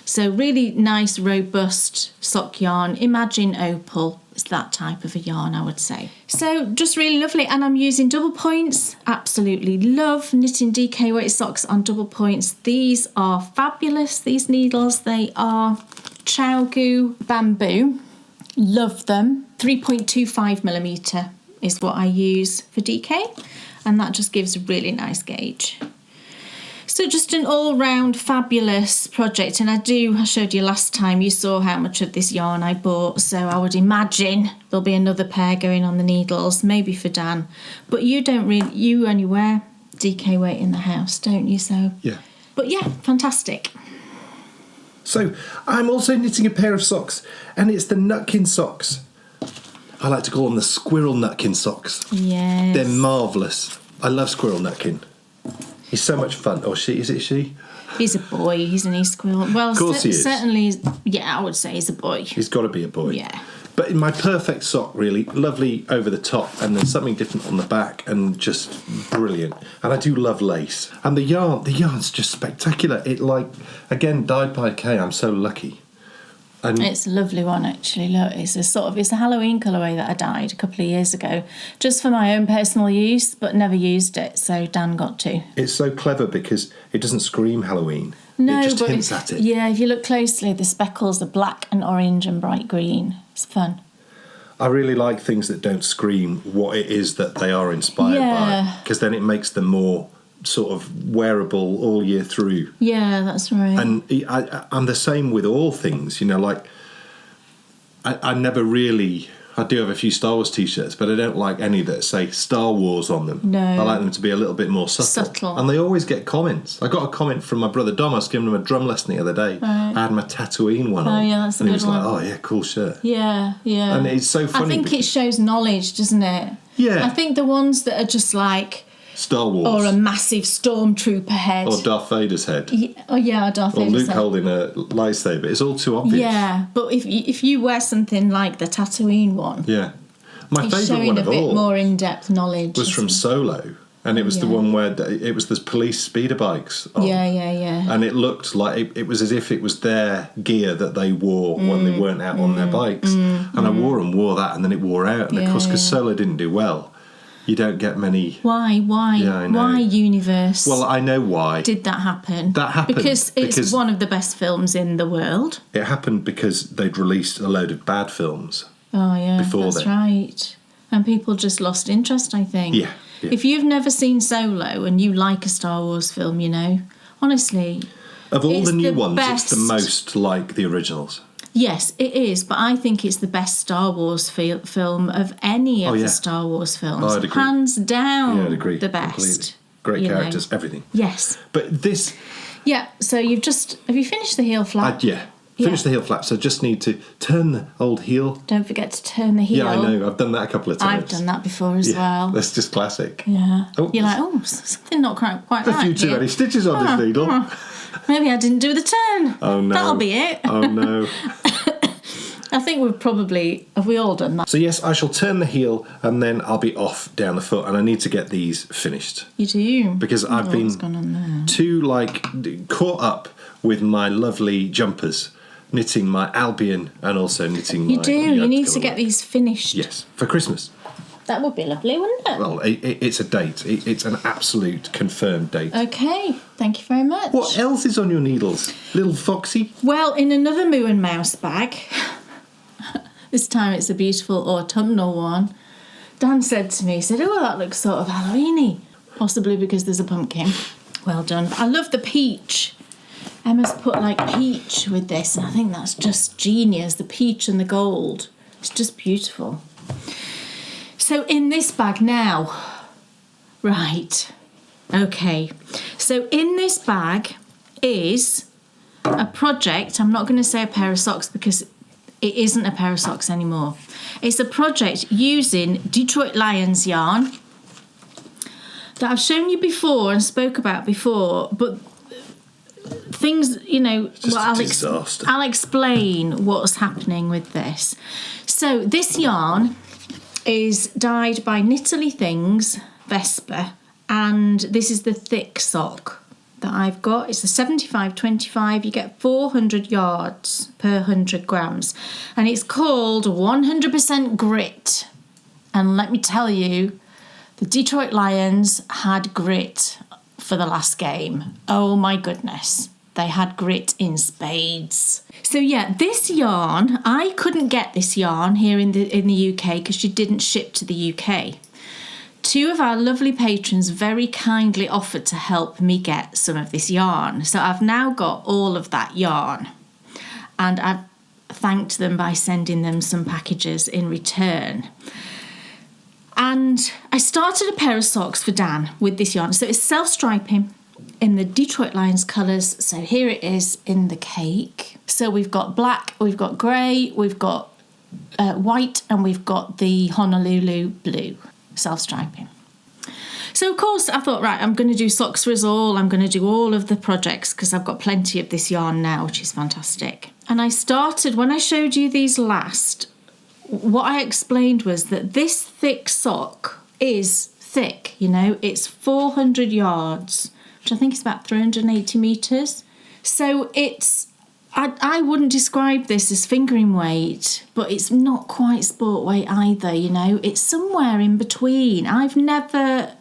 So really nice robust sock yarn. Imagine Opal. It's that type of a yarn, I would say. So just really lovely, and I'm using double points. Absolutely love knitting DK weight socks on double points. These are fabulous, these needles. They are Chowgu bamboo. Love them. 3.25mm is what I use for DK, and that just gives a really nice gauge. So just an all-round fabulous project, and I showed you last time, you saw how much of this yarn I bought, so I would imagine there'll be another pair going on the needles, maybe for Dan. But you only wear DK weight in the house, don't you? So yeah. But yeah, fantastic. So I'm also knitting a pair of socks, and it's the Nutkin socks. I like to call them the Squirrel Nutkin socks. Yes. They're marvellous. I love Squirrel Nutkin. He's so much fun. Or she, is it she? He's a boy, isn't he, Squirrel? Well, of course he is. Certainly, yeah, I would say he's a boy. He's got to be a boy. Yeah. But in my perfect sock, really, lovely over the top, and then something different on the back, and just brilliant. And I do love lace. And the yarn's just spectacular. It, like, again, dyed by Kay. I'm so lucky. And it's a lovely one, actually. Look, it's a Halloween colourway that I dyed a couple of years ago, just for my own personal use, but never used it, so Dan got to. It's so clever because it doesn't scream Halloween. No, it just but hints at it. Yeah, if you look closely, the speckles are black and orange and bright green. It's fun. I really like things that don't scream what it is that they are inspired by, because then it makes them more sort of wearable all year through. Yeah, that's right. And I'm the same with all things, you know, like I never really, I do have a few Star Wars t-shirts, but I don't like any that say Star Wars on them. No. I like them to be a little bit more subtle. And they always get comments. I got a comment from my brother Dom. I was giving him a drum lesson the other day. Right. I had my Tatooine one on. Oh yeah, that's a good one. And he was one. like, oh yeah, cool shirt. Yeah, yeah. And it's so funny. I think it shows knowledge, doesn't it? Yeah. I think the ones that are just like Star Wars. Or a massive stormtrooper head. Or Darth Vader's head. Yeah, Darth Vader's head. Or Luke holding a lightsaber. It's all too obvious. Yeah, but if you wear something like the Tatooine one... Yeah. My favourite one of all... showing a bit more in-depth knowledge. Was from Solo. And it was the one where it was the police speeder bikes on. Yeah. And it looked like it was as if it was their gear that they wore when they weren't out on their bikes. And I wore that, and then it wore out. And of course, because Solo didn't do well, you don't get many... Why? Yeah, I know. Why, Universe? Well, I know why. Did that happen? That happened. Because it's one of the best films in the world. It happened because they'd released a load of bad films. Oh, yeah, that's right. And people just lost interest, I think. Yeah. If you've never seen Solo and you like a Star Wars film, you know, honestly... Of all the new ones, best. It's the most like the originals. Yes, it is, but I think it's the best Star Wars film of any of the Star Wars films. Oh, I'd agree. Hands down, I'd agree. the best. Completely. Great characters, everything. Yes. But this... Yeah, so have you finished the heel flap? Finished the heel flap, so just need to turn the old heel. Don't forget to turn the heel. Yeah, I know, I've done that a couple of times. I've done that before as well. That's just classic. Yeah. You're like, something not quite right. A few too many stitches on this needle. Maybe I didn't do the turn. Oh no. That'll be it. Oh no. I think have we all done that? So yes, I shall turn the heel and then I'll be off down the foot, and I need to get these finished. You do? Because I've been too caught up with my lovely jumpers, knitting my Albion and also knitting my... You do, you need to get these finished. Yes, for Christmas. That would be lovely, wouldn't it? Well, it's a date. It's an absolute confirmed date. Okay, thank you very much. What else is on your needles? Little Foxy? Well, in another Moo and Mouse bag, this time it's a beautiful autumnal one, Dan said to me, he said, oh, that looks sort of Halloween-y. Possibly because there's a pumpkin. Well done. I love the peach. Emma's put like peach with this, and I think that's just genius. The peach and the gold. It's just beautiful. So in this bag now, right, okay. So in this bag is a project. I'm not going to say a pair of socks because it isn't a pair of socks anymore. It's a project using Detroit Lions yarn that I've shown you before and spoke about before, but things, you know, I'll explain what's happening with this. So this yarn is dyed by Knitterly Things, Vesper, and this is the thick sock that I've got. It's a 75-25. You get 400 yards per 100 grams, and it's called 100% Grit. And let me tell you, the Detroit Lions had grit for the last game. Oh my goodness. They had grit in spades. So yeah, this yarn, I couldn't get this yarn here in the UK because she didn't ship to the UK. Two of our lovely patrons very kindly offered to help me get some of this yarn. So I've now got all of that yarn. And I've thanked them by sending them some packages in return. And I started a pair of socks for Dan with this yarn. So it's self-striping in the Detroit Lions colours. So here it is in the cake. So we've got black, we've got grey, we've got white, and we've got the Honolulu blue, self-striping. So of course I thought, right, I'm going to do socks for us all. I'm going to do all of the projects because I've got plenty of this yarn now, which is fantastic. And I started, when I showed you these last, what I explained was that this thick sock is thick, you know, it's 400 yards, which I think is about 380 metres. So it's, I wouldn't describe this as fingering weight, but it's not quite sport weight either, you know, it's somewhere in between. I've never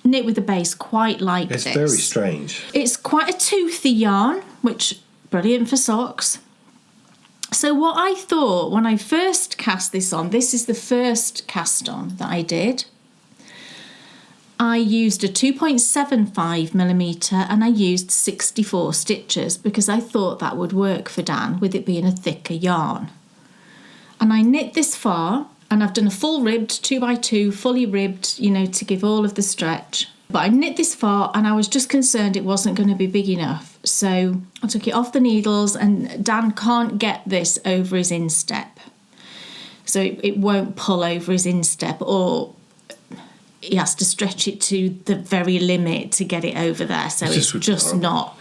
knit with a base quite like this. It's very strange. It's quite a toothy yarn, which brilliant for socks. So what I thought when I first cast this on, this is the first cast on that I did. I used a 2.75mm and I used 64 stitches because I thought that would work for Dan with it being a thicker yarn. And I knit this far and I've done a full ribbed 2x2, fully ribbed, you know, to give all of the stretch. But I knit this far and I was just concerned it wasn't going to be big enough. So I took it off the needles and Dan can't get this over his instep. So it won't pull over his instep, or he has to stretch it to the very limit to get it over there. So it's just not.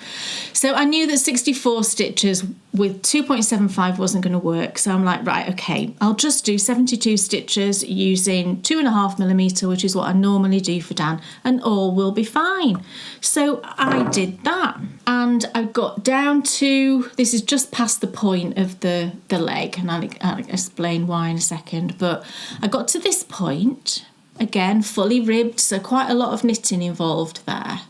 So I knew that 64 stitches with 2.75 wasn't going to work. So I'm like, right, okay, I'll just do 72 stitches using 2.5mm, which is what I normally do for Dan, and all will be fine. So I did that. And I got down to, this is just past the point of the leg, and I'll explain why in a second. But I got to this point, again, fully ribbed, so quite a lot of knitting involved there.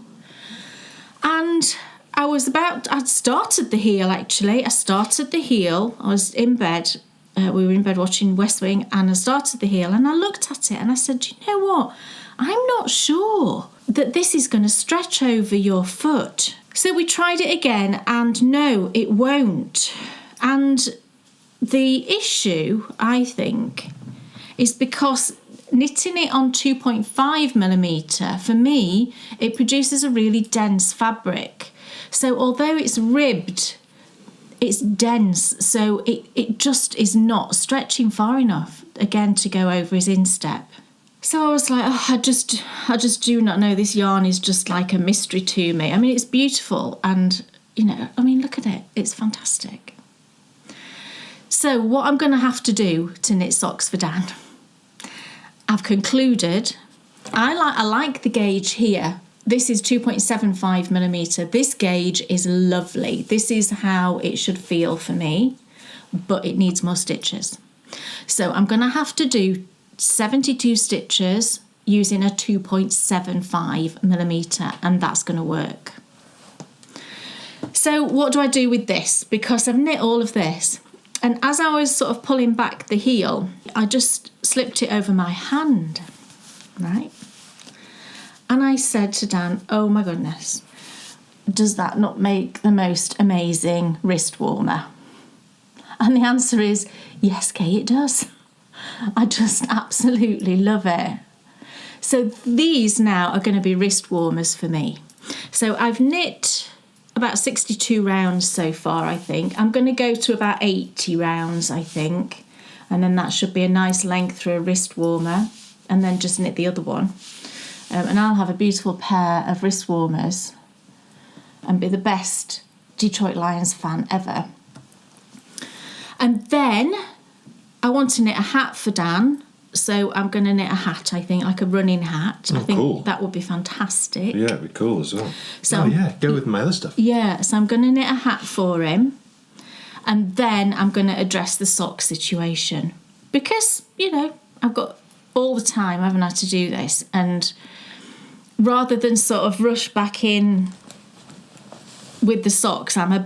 And I'd started the heel actually. I started the heel. I was in bed. We were in bed watching West Wing, and I started the heel and I looked at it and I said, you know what? I'm not sure that this is going to stretch over your foot. So we tried it again and no, it won't. And the issue, I think, is because knitting it on 2.5mm, for me, it produces a really dense fabric. So although it's ribbed, it's dense, so it just is not stretching far enough, again, to go over his instep. So I was like, oh, I just do not know. This yarn is just like a mystery to me. I mean, it's beautiful and, you know, I mean, look at it. It's fantastic. So what I'm going to have to do to knit socks for Dan, I've concluded, I like the gauge here. This is 2.75mm. This gauge is lovely. This is how it should feel for me, but it needs more stitches. So I'm going to have to do 72 stitches using a 2.75mm, and that's going to work. So what do I do with this? Because I've knit all of this, and as I was sort of pulling back the heel, I just slipped it over my hand, right? And I said to Dan, oh my goodness, does that not make the most amazing wrist warmer? And the answer is, yes, Kay, it does. I just absolutely love it. So these now are going to be wrist warmers for me. So I've knit about 62 rounds so far, I think. I'm going to go to about 80 rounds, I think. And then that should be a nice length for a wrist warmer. And then just knit the other one. And I'll have a beautiful pair of wrist warmers and be the best Detroit Lions fan ever. And then I want to knit a hat for Dan. So I'm going to knit a hat, I think, like a running hat. I think cool. That would be fantastic. Yeah, it'd be cool as well. So, go with my other stuff. Yeah, so I'm going to knit a hat for him. And then I'm going to address the sock situation. Because, I've got all the time, haven't I, to do this. And rather than sort of rush back in with the socks, I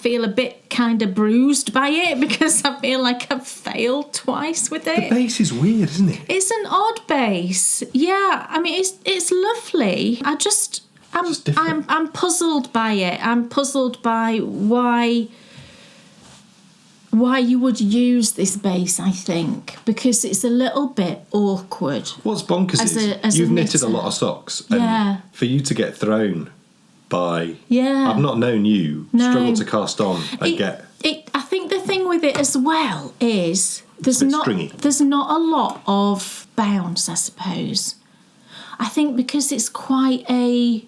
feel a bit kind of bruised by it because I feel like I've failed twice with it. The base is weird, isn't it? It's an odd base. Yeah, I mean it's lovely. I'm puzzled by it. I'm puzzled by why you would use this base, I think, because it's a little bit awkward. What's bonkers is you've knitted a lot of socks, and for you to get thrown by... Yeah. I've not known you struggle to cast on and get... I think the thing with it as well is there's not a lot of bounce, I suppose. I think because it's quite a... do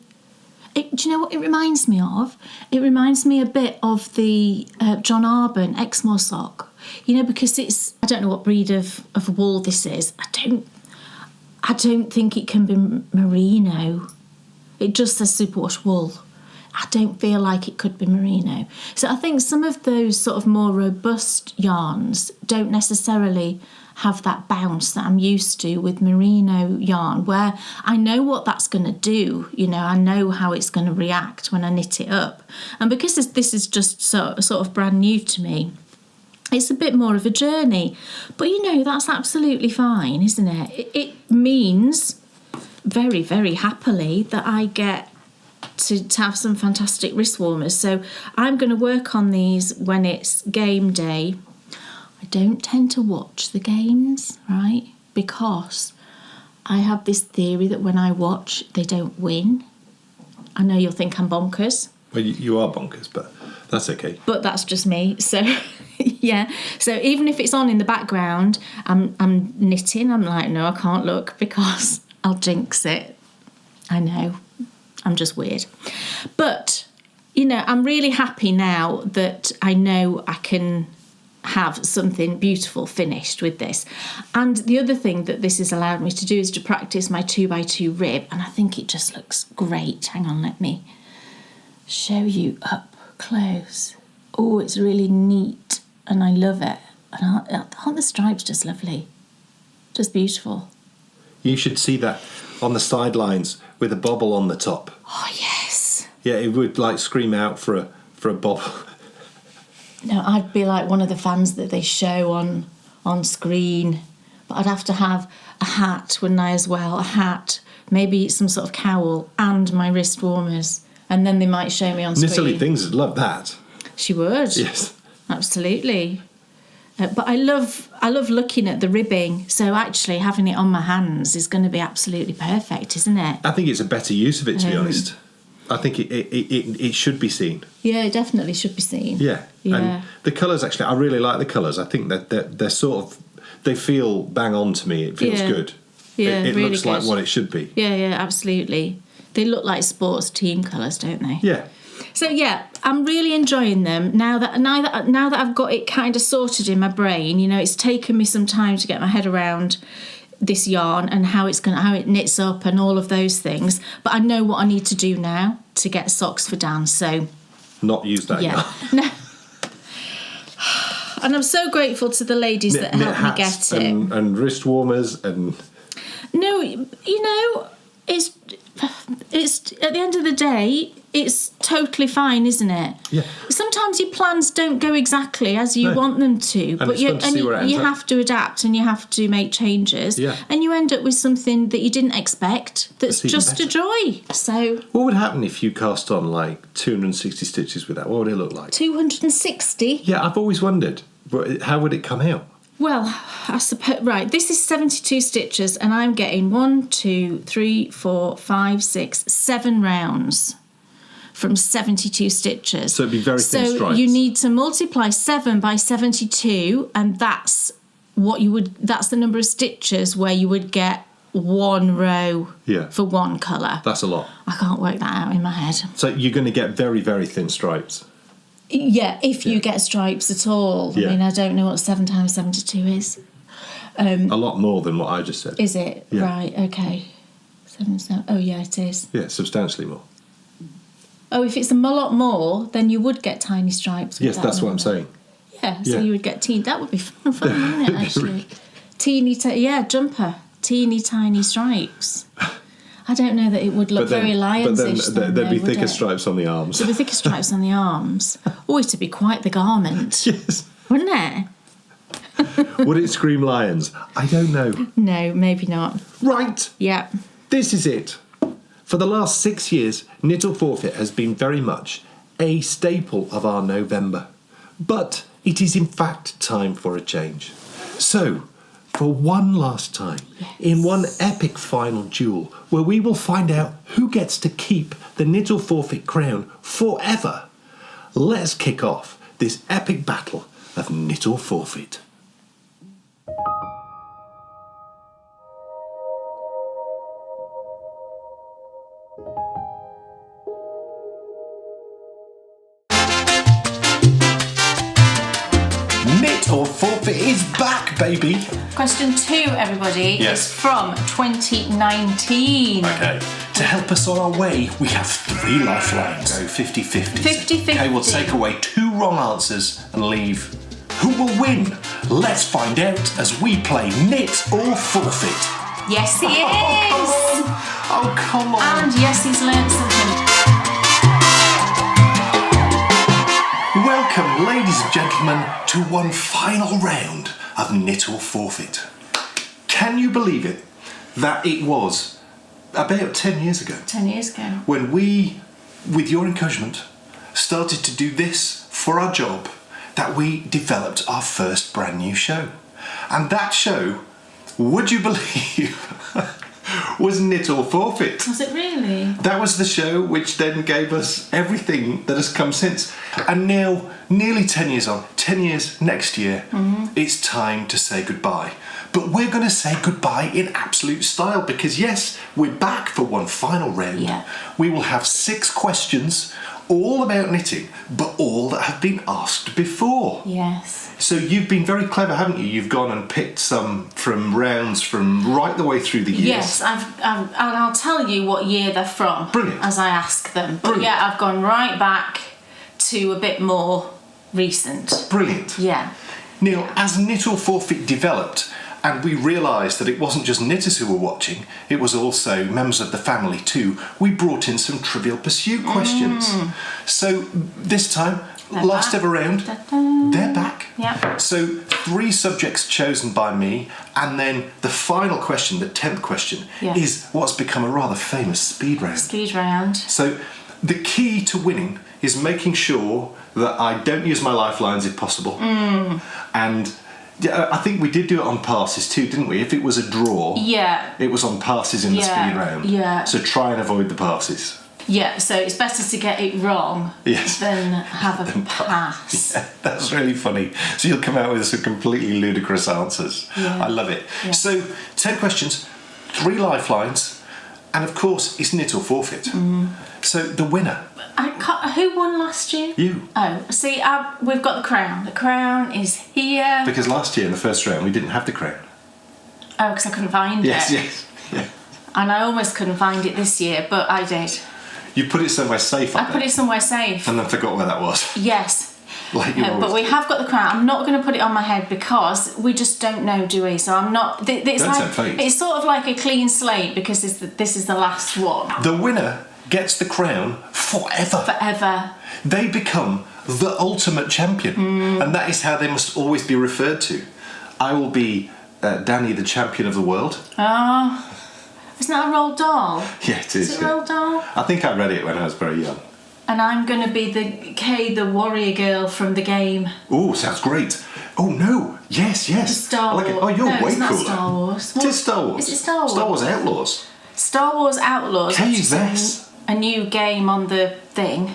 you know what it reminds me of? It reminds me a bit of the John Arbon Exmoor sock. Because it's... I don't know what breed of wool this is. I don't think it can be merino. It just says superwash wool. I don't feel like it could be merino. So I think some of those sort of more robust yarns don't necessarily have that bounce that I'm used to with merino yarn, where I know what that's going to do. I know how it's going to react when I knit it up. And because this is just sort of brand new to me, it's a bit more of a journey. But, that's absolutely fine, isn't it? It means... very, very happily that I get to have some fantastic wrist warmers. So I'm going to work on these when it's game day. I don't tend to watch the games, right? Because I have this theory that when I watch, they don't win. I know you'll think I'm bonkers. Well, you are bonkers, but that's okay. But that's just me. So, yeah. So even if it's on in the background, I'm knitting. I'm like, no, I can't look because... I'll jinx it. I know. I'm just weird. But, I'm really happy now that I know I can have something beautiful finished with this. And the other thing that this has allowed me to do is to practice my 2x2 rib. And I think it just looks great. Hang on, let me show you up close. Oh, it's really neat. And I love it. And aren't the stripes just lovely? Just beautiful. You should see that on the sidelines with a bobble on the top. Oh, yes. Yeah, it would scream out for a bobble. No, I'd be like one of the fans that they show on screen. But I'd have to have a hat, wouldn't I, as well? A hat, maybe some sort of cowl and my wrist warmers. And then they might show me on screen. Natalie Things would love that. She would. Yes. Absolutely. But I love looking at the ribbing, so actually having it on my hands is going to be absolutely perfect, isn't it? I think it's a better use of it, to be honest. I think it should be seen. Yeah, it definitely should be seen. Yeah. And the colours, actually, I really like the colours. I think that they're sort of, they feel bang on to me. It feels good. Yeah, it really looks good. like what it should be. Yeah, absolutely. They look like sports team colours, don't they? Yeah. So yeah, I'm really enjoying them now that I've got it kind of sorted in my brain. It's taken me some time to get my head around this yarn and how it knits up and all of those things. But I know what I need to do now to get socks for Dan. So not use that yarn. No. and I'm so grateful to the ladies that helped me get it. And wrist warmers and... No, you know, it's at the end of the day, it's totally fine, isn't it? Yeah. Sometimes your plans don't go exactly as you want them to, but you have to adapt and you have to make changes. Yeah. And you end up with something that you didn't expect that's just a joy. So what would happen if you cast on like 260 stitches with that? What would it look like? 260? Yeah, I've always wondered, how would it come out? Well, I suppose, right, this is 72 stitches and I'm getting 1, 2, 3, 4, 5, 6, 7 rounds from 72 stitches. So it'd be very thin stripes. So you need to multiply 7 by 72 and that's the number of stitches where you would get one row for one colour. That's a lot. I can't work that out in my head. So you're going to get very, very thin stripes. Yeah, if you get stripes at all. I mean, I don't know what 7 times 72 is. A lot more than what I just said. Is it? Yeah. Right, okay. 7. Oh, yeah, it is. Yeah, substantially more. Oh, if it's a lot more, then you would get tiny stripes. Yes, that's what I'm saying. Yeah, so you would get that would be fun, wouldn't it, actually? Jumper. Teeny tiny stripes. I don't know that it would look very lions-ish. But then there'd be thicker stripes on the arms. There'd be thicker stripes on the arms. Oh, it'd be quite the garment. Yes. Wouldn't it? Would it scream lions? I don't know. No, maybe not. Right. Yeah. This is it. For the last 6 years, Knit or Forfeit has been very much a staple of our November. But it is in fact time for a change. So, for one last time, in one epic final duel, where we will find out who gets to keep the Knit or Forfeit crown forever, let's kick off this epic battle of Knit or Forfeit. Knit or Forfeit is back, baby! Question 2, everybody, is from 2019. Okay. To help us on our way, we have 3 lifelines. Go 50-50. 50-50. Okay, we'll take away 2 wrong answers and leave. Who will win? Let's find out as we play Knit or Forfeit. Yes, he is! Oh, come on. And yes, he's learnt something. Welcome, ladies and gentlemen, to one final round of Knit or Forfeit. Can you believe it that it was about 10 years ago? 10 years ago. When we, with your encouragement, started to do this for our job, that we developed our first brand new show. And that show, would you believe, was Knit or Forfeit. Was it really? That was the show which then gave us everything that has come since. And now, nearly 10 years on, 10 years next year, it's time to say goodbye. But we're going to say goodbye in absolute style because, yes, we're back for one final round. Yeah. We will have 6 questions, all about knitting, but all that have been asked before. Yes. So you've been very clever, haven't you? You've gone and picked some from rounds from right the way through the years. Yes, and I'll tell you what year they're from. Brilliant. As I ask them. But Brilliant. yeah, I've gone right back to a bit more recent. Brilliant. Yeah. Neil, as Knit or Forfeit developed, and we realised that it wasn't just knitters who were watching, it was also members of the family too, we brought in some Trivial Pursuit questions. So this time, last ever round, they're back. Yeah. So 3 subjects chosen by me, and then the final question, the 10th question, is what's become a rather famous speed round. Speed round. So the key to winning is making sure that I don't use my lifelines if possible. And I think we did do it on passes too, didn't we? If it was a draw, it was on passes in the speed round. Yeah. So try and avoid the passes. Yeah, so it's better to get it wrong than have a pass. Yeah, that's really funny. So you'll come out with some completely ludicrous answers. Yeah. I love it. Yeah. So 10 questions, 3 lifelines, and of course it's Knit or Forfeit. So the winner. Who won last year? You. Oh, see, we've got the crown. The crown is here. Because last year in the first round we didn't have the crown. Oh, because I couldn't find it. Yes. Yeah. And I almost couldn't find it this year, but I did. You put it somewhere safe, I put it somewhere safe. And then forgot where that was. Yes. Like you always but we have got the crown. I'm not going to put it on my head because we just don't know, do we? So I'm not. It's sort of like a clean slate because this is the last one. The winner gets the crown forever. Forever. They become the ultimate champion, and that is how they must always be referred to. I will be Danny, the champion of the world. Oh, isn't that a Roald Dahl? Yeah, it is. Is it Roald Dahl? I think I read it when I was very young. And I'm going to be the Kay, the warrior girl from the game. Oh, sounds great. Oh no! Yes. Star Wars. Oh, you're way it's not cooler. Star Wars. It is Star Wars. Is it Star Wars? Star Wars Outlaws. Star Wars Outlaws. Kay which is Vess. a new game on the thing.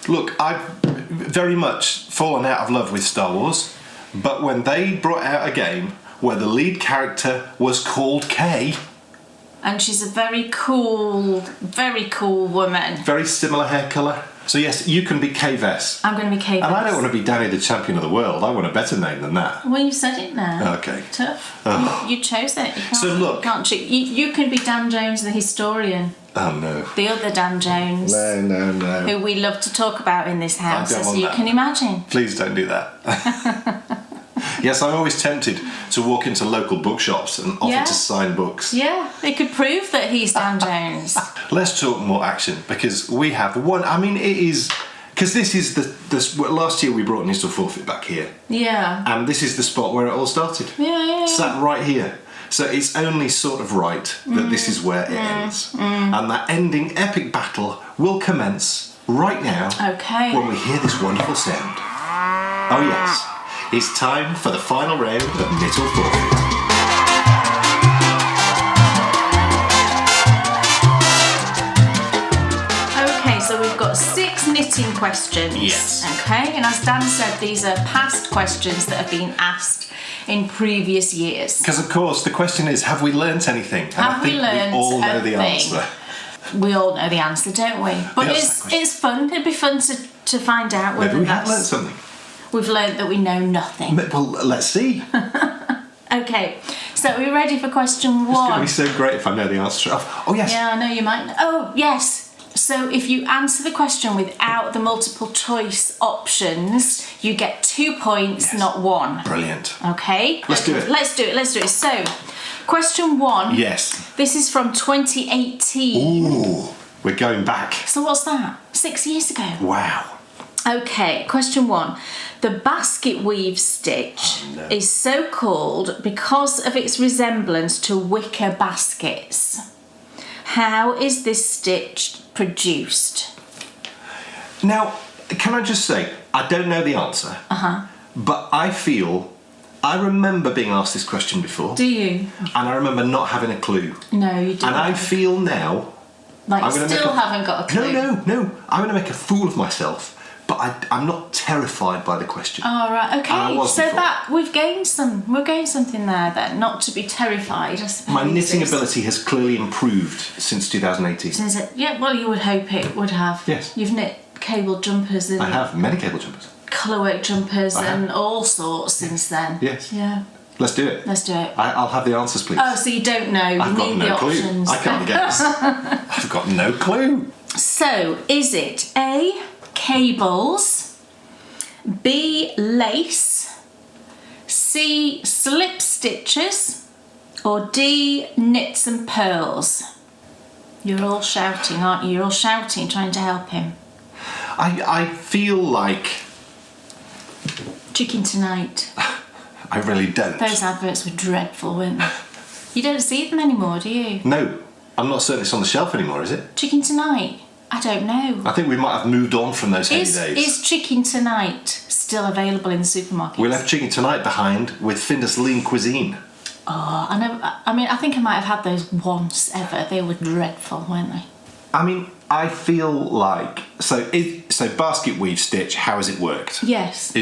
Look, I've very much fallen out of love with Star Wars, but when they brought out a game where the lead character was called Kay, And she's a very cool woman. very similar hair colour. So yes, you can be Kay Vess. I'm going to be Kay Vess. And I don't want to be Danny, the champion of the world. I want a better name than that. Well, you said it now. Okay. Tough. Oh. You chose it. You can't, So look- you can't cheat. You can be Dan Jones, the historian. Oh no. The other Dan Jones. No. Who we love to talk about in this house, don't as want you that. can imagine. Please don't do that. Yes, I'm always tempted to walk into local bookshops and offer Yeah. to sign books. Yeah, it could prove that he's Dan Jones. Let's talk more action because we have one. I mean, it is because this is the last year we brought Nissel Forfeit back here, Yeah. and this is the spot where it all started. Yeah. Sat right here. So it's only sort of right that this is where it ends, and that ending epic battle will commence right now. Okay. When we hear this wonderful sound. Oh yes, it's time for the final round of Nissel Forfeit. Okay, so we've got 6 knitting questions. Yes. Okay, and as Dan said, these are past questions that have been asked in previous years. Because of course the question is, have we learnt anything? And Have I think we learnt we all know a the thing? answer. We all know the answer, don't we? But Yes, it's fun. It'd be fun to find out whether Maybe we have that's... learnt something. We've learnt that we know nothing. Well, let's see. Okay, so are we ready for question 1? It's going to be so great if I know the answer. Oh yes. Yeah, I know you might. Oh, yes. So if you answer the question without the multiple choice options, you get 2 points, not 1. Brilliant. Okay? Let's do it. Let's do it. So, question 1. Yes. This is from 2018. Ooh, we're going back. So what's that? 6 years ago. Wow. Okay, question 1. The basket weave stitch is so called because of its resemblance to wicker baskets. How is this stitch produced? Now, can I just say, I don't know the answer. But I remember being asked this question before. Do you? And I remember not having a clue. No, you don't. And I feel now... Like I'm you gonna still make haven't got a clue. No. I'm going to make a fool of myself. But I'm not terrified by the question. Oh, right, And I okay. was So before. that we've gained something there then, not to be terrified, I suppose. My knitting ability has clearly improved since 2018. Is it? Yeah, well, you would hope it would have. Yes. You've knit cable jumpers and I have many cable jumpers. colourwork jumpers I have. and all sorts since then. Yes. Yeah. Let's do it. Let's do it. I'll have the answers, please. Oh, so you don't know. You I've got need no the clue. options. I can't guess. I've got no clue. So, is it A, cables, B, lace, C, slip stitches, or D, knits and pearls? You're all shouting, aren't you? You're all shouting, trying to help him. I feel like Chicken Tonight. I really don't. Those adverts were dreadful, weren't they? You don't see them anymore, do you? No, I'm not certain it's on the shelf anymore, is it? Chicken Tonight? I don't know. I think we might have moved on from those heady Is days. Chicken Tonight still available in the supermarket? We left Chicken Tonight behind with Findus Lean Cuisine. Oh, I think I might have had those once ever. They were dreadful, weren't they? I mean, I feel like so basket weave stitch. How has it worked? Yes.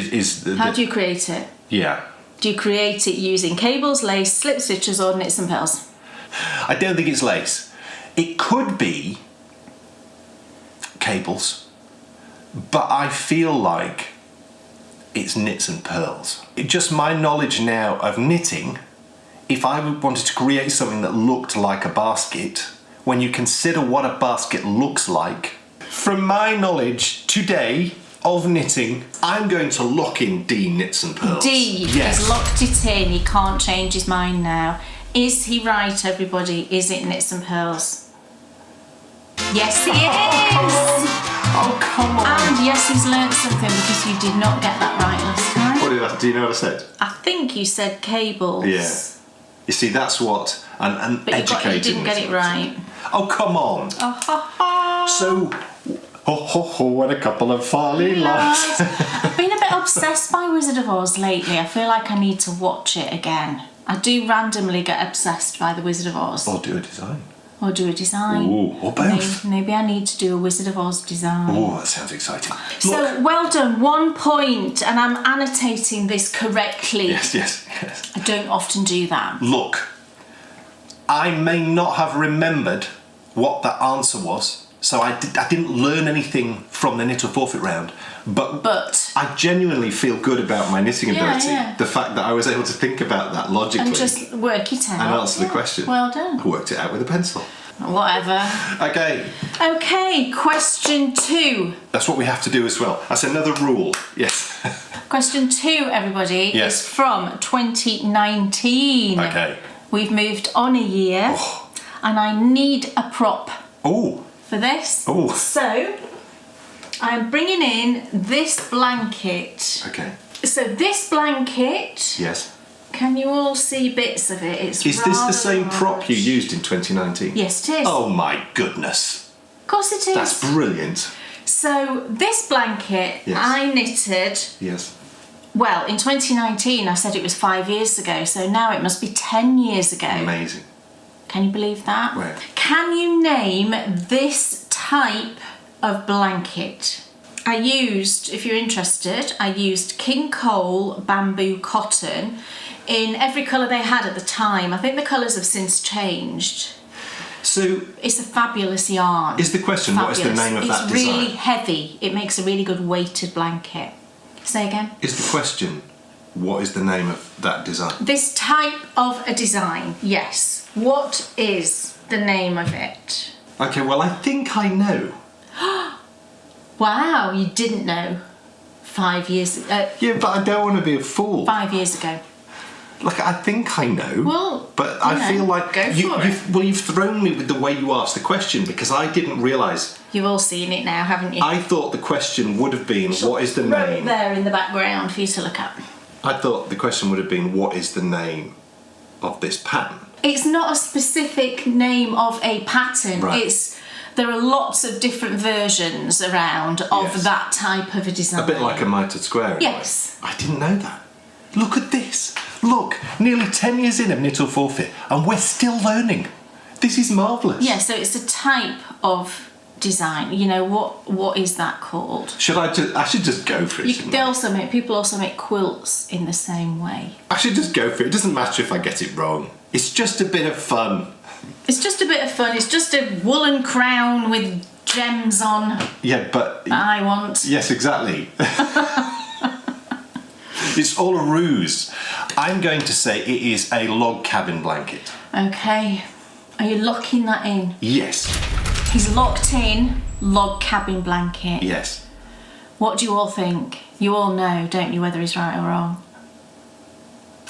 How do you create it? Yeah. Do you create it using cables, lace, slip stitches, or knits and pearls? I don't think it's lace. It could be cables, but I feel like it's knits and pearls. Just my knowledge now of knitting, if I wanted to create something that looked like a basket, when you consider what a basket looks like, from my knowledge today of knitting. I'm going to lock in D Knits and Pearls. D. Yes. He's locked it in. He can't change his mind now. Is he right, everybody? Is it Knits and Pearls? Yes, he is! Oh, come on. And yes, he's learnt something because you did not get that right last time. Do you know what I said? I think you said cables. Yeah. You see, that's what an But educated you didn't get it right. Oh, come on. Oh, ha, ha. So, what a couple of folly lads. I've been a bit obsessed by Wizard of Oz lately. I feel like I need to watch it again. I do randomly get obsessed by the Wizard of Oz. Or do a design. Or do a design. Ooh, or both. Maybe I need to do a Wizard of Oz design. Oh, that sounds exciting. So, well done. 1 point. And I'm annotating this correctly. Yes. I don't often do that. Look, I may not have remembered what that answer was, so I didn't learn anything from the Knit or Forfeit round, but I genuinely feel good about my knitting ability. Yeah. The fact that I was able to think about that logically. And just work it out. And answer the question. Well done. I worked it out with a pencil. Whatever. Okay, question 2. That's what we have to do as well. That's another rule. Yes. Question 2, everybody, Yes. is from 2019. Okay. We've moved on a year, and I need a prop for this. Oh. So, I'm bringing in this blanket. Okay. So this blanket, Yes. can you all see bits of it? Is this the rather same prop large. you used in 2019? Yes, it is. Oh my goodness. Of course it is. That's brilliant. So this blanket, Yes. I knitted, Yes. well, in 2019 I said it was 5 years ago, so now it must be 10 years ago. Amazing. Can you believe that? Where? Can you name this type of blanket? I used, if you're interested, I used King Cole bamboo cotton in every colour they had at the time. I think the colours have since changed. So, It's a fabulous yarn. is the question, what is the name of that It's design? really heavy. It makes a really good weighted blanket. Say again? Is the question, what is the name of that design? This type of a design, yes. What is the name of it? Okay, well, I think I know. Wow, you didn't know 5 years Yeah, but I don't want to be a fool. 5 years ago. Like, I think I know. Well, but you I know, feel like go for it. you've thrown me with the way you asked the question because I didn't realise. You've all seen it now, haven't you? I thought the question would have been, what is the Right name? there in the background for you to look at. I thought the question would have been, what is the name of this pattern? It's not a specific name of a pattern. Right. There are lots of different versions around of Yes. that type of a design. A bit like a mitered square. In Yes. a way. I didn't know that. Look at this. Look, nearly 10 years in of Knit or Forfeit, and we're still learning. This is marvellous. Yeah, so it's a type of design. You know, what is that called? I should just go for it. shouldn't I? People also make quilts in the same way. I should just go for it. It doesn't matter if I get it wrong. It's just a bit of fun. It's just a bit of fun. It's just a woolen crown with gems on. Yeah, but... I want. Yes, exactly. It's all a ruse. I'm going to say it is a log cabin blanket. Okay. Are you locking that in? Yes. He's locked in log cabin blanket. Yes. What do you all think? You all know, don't you, whether he's right or wrong?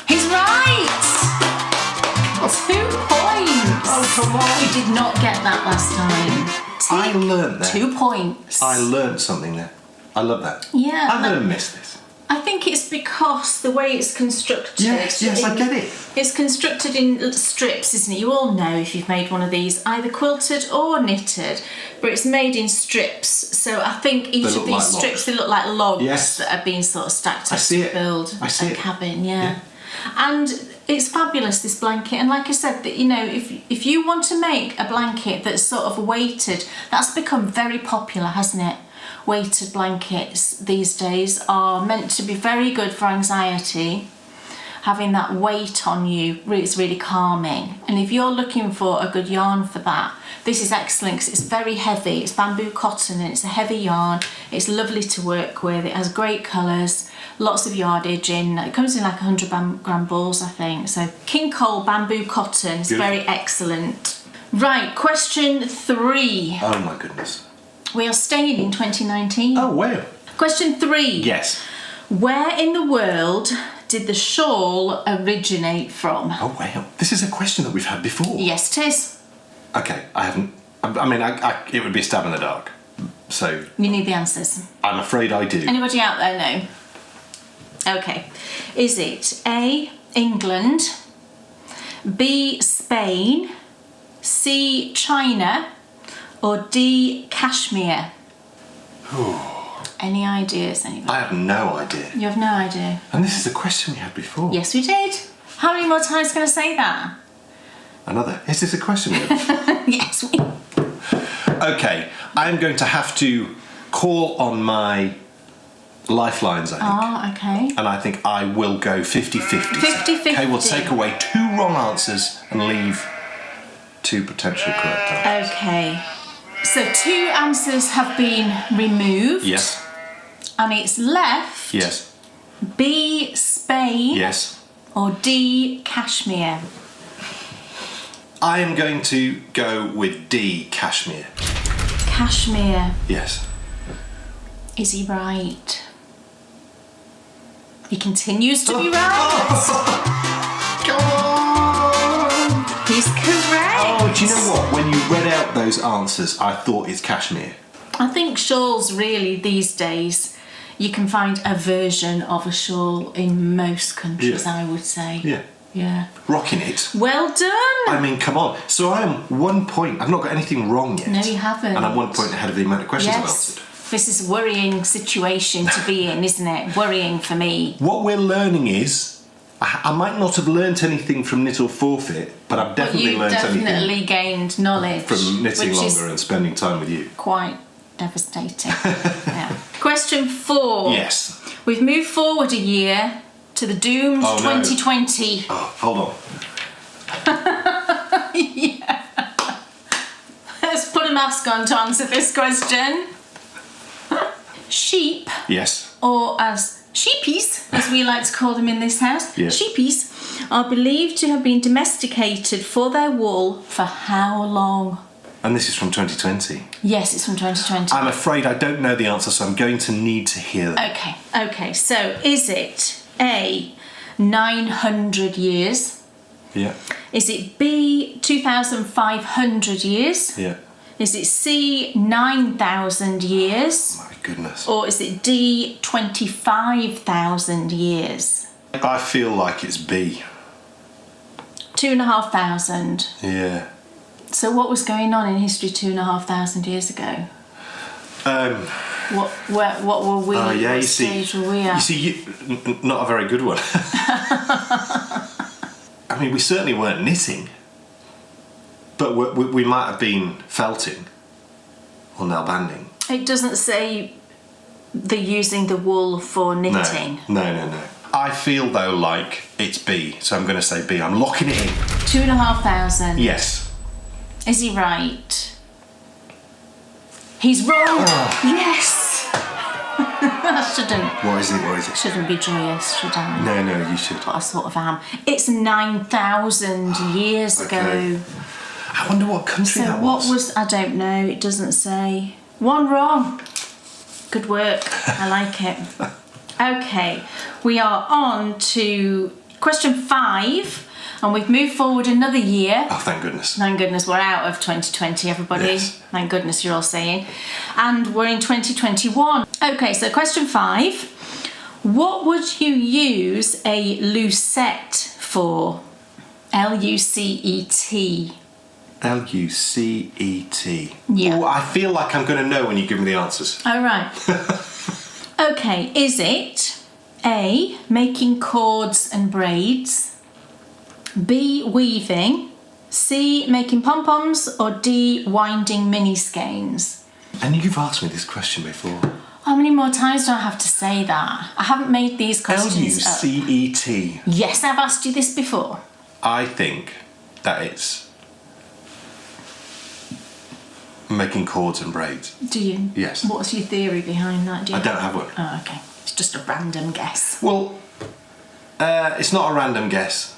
He's right! 2 points! Oh, come on. You did not get that last time. I learnt that. 2 points. I learnt something there. I love that. Yeah. I'm going to miss this. I think it's because the way it's constructed. Yes, I get it. It's constructed in strips, isn't it? You all know if you've made one of these, either quilted or knitted, but it's made in strips. So I think each of these strips, they look like logs that are being sort of stacked up to build a cabin. Yeah. And it's fabulous, this blanket. And like I said, that you know, if you want to make a blanket that's sort of weighted, that's become very popular, hasn't it? Weighted blankets these days are meant to be very good for anxiety. Having that weight on you is really calming. And if you're looking for a good yarn for that, this is excellent because it's very heavy. It's bamboo cotton and it's a heavy yarn. It's lovely to work with. It has great colours, lots of yardage in. It comes in like 100 gram balls, I think. So King Cole bamboo cotton is very excellent. Right, question 3. Oh my goodness. We are staying in 2019. Oh, wow. Question 3. Yes. Where in the world did the shawl originate from? Oh, wow. This is a question that we've had before. Yes, it is. Okay, I haven't... I mean, it would be a stab in the dark. So... You need the answers. I'm afraid I do. Anybody out there know? Okay. Is it A, England, B, Spain, C, China, or D, Kashmir? Any ideas, anybody? I have no idea. You have no idea. And this is a question we had before. Yes, we did. How many more times can I say that? Another. Is this a question? Yes, we... Okay, I'm going to have to call on my lifelines, I think. Oh, okay. And I think I will go 50-50. 50-50. Okay, we'll take away 2 wrong answers and leave 2 potential correct answers. Okay. So 2 answers have been removed. Yes. And it's left Yes. B, Spain, Yes. or D, Kashmir. I am going to go with D, Kashmir. Kashmir. Yes. Is he right? He continues to be right. Come on! He's correct. Oh, do you know what? When you read out those answers, I thought it's Kashmir. I think shawls really these days, you can find a version of a shawl in most countries, Yeah. I would say. Yeah. Yeah. Rocking it. Well done. I mean, come on. So I am 1 point. I've not got anything wrong yet. No, you haven't. And I'm 1 point ahead of the amount of questions I've Yes. answered. This is a worrying situation to be in, isn't it? Worrying for me. What we're learning is, I might not have learnt anything from Knit or Forfeit, but I've definitely You've learnt definitely anything gained knowledge from knitting which longer is and spending time with you. quite devastating. Yeah. Question 4. Yes. We've moved forward a year to the doomed Oh, no. 2020. Oh, hold on. Let's put a mask on to answer this question. Sheep, Yes. or as sheepies, as we like to call them in this house, Yes. sheepies are believed to have been domesticated for their wool for how long? And this is from 2020. Yes, it's from 2020. I'm afraid I don't know the answer, so I'm going to need to hear that. Okay, so is it A, 900 years? Yeah. Is it B, 2,500 years? Yeah. Is it C, 9,000 years? My goodness. Or is it D, 25,000 years? I feel like it's B. 2,500. Yeah. So what was going on in history 2,500 years ago? What were we? Yeah, what you see. stage were we at? You see, not a very good one. I mean, we certainly weren't knitting, but we might have been felting or nail banding. It doesn't say they're using the wool for knitting. No. I feel though like it's B, so I'm going to say B. I'm locking it in. 2,500. Yes. Is he right? He's wrong. Yes. I shouldn't. What is it? Shouldn't be joyous, should I? No, you should. But I sort of am. It's 9,000 years Okay. ago. I wonder what country So that what was? I don't know. It doesn't say. 1 wrong. Good work. I like it. Okay, we are on to question 5, and we've moved forward another year. Oh, thank goodness. Thank goodness we're out of 2020, everybody. Yes. Thank goodness you're all saying. And we're in 2021. Okay, so question 5. What would you use a lucette for? L-U-C-E-T. L-U-C-E-T. Yeah. Oh, I feel like I'm going to know when you give me the answers. Oh, right. Okay, is it A, making cords and braids, B, weaving, C, making pom-poms, or D, winding mini skeins? And you've asked me this question before. How many more times do I have to say that? I haven't made these questions up. L-U-C-E-T. Yes, I've asked you this before. I think that it's making cords and braids. Do you? Yes. What's your theory behind that? Do you I don't have one. Oh, okay. It's just a random guess. Well, it's not a random guess.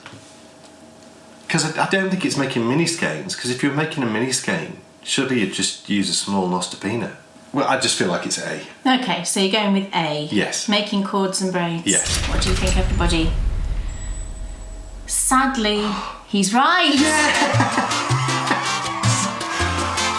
Because I don't think it's making mini skeins. Because if you're making a mini skein, surely you'd just use a small nostopina. Well, I just feel like it's A. Okay, so you're going with A. Yes. Making cords and braids. Yes. What do you think, everybody? Sadly, he's right.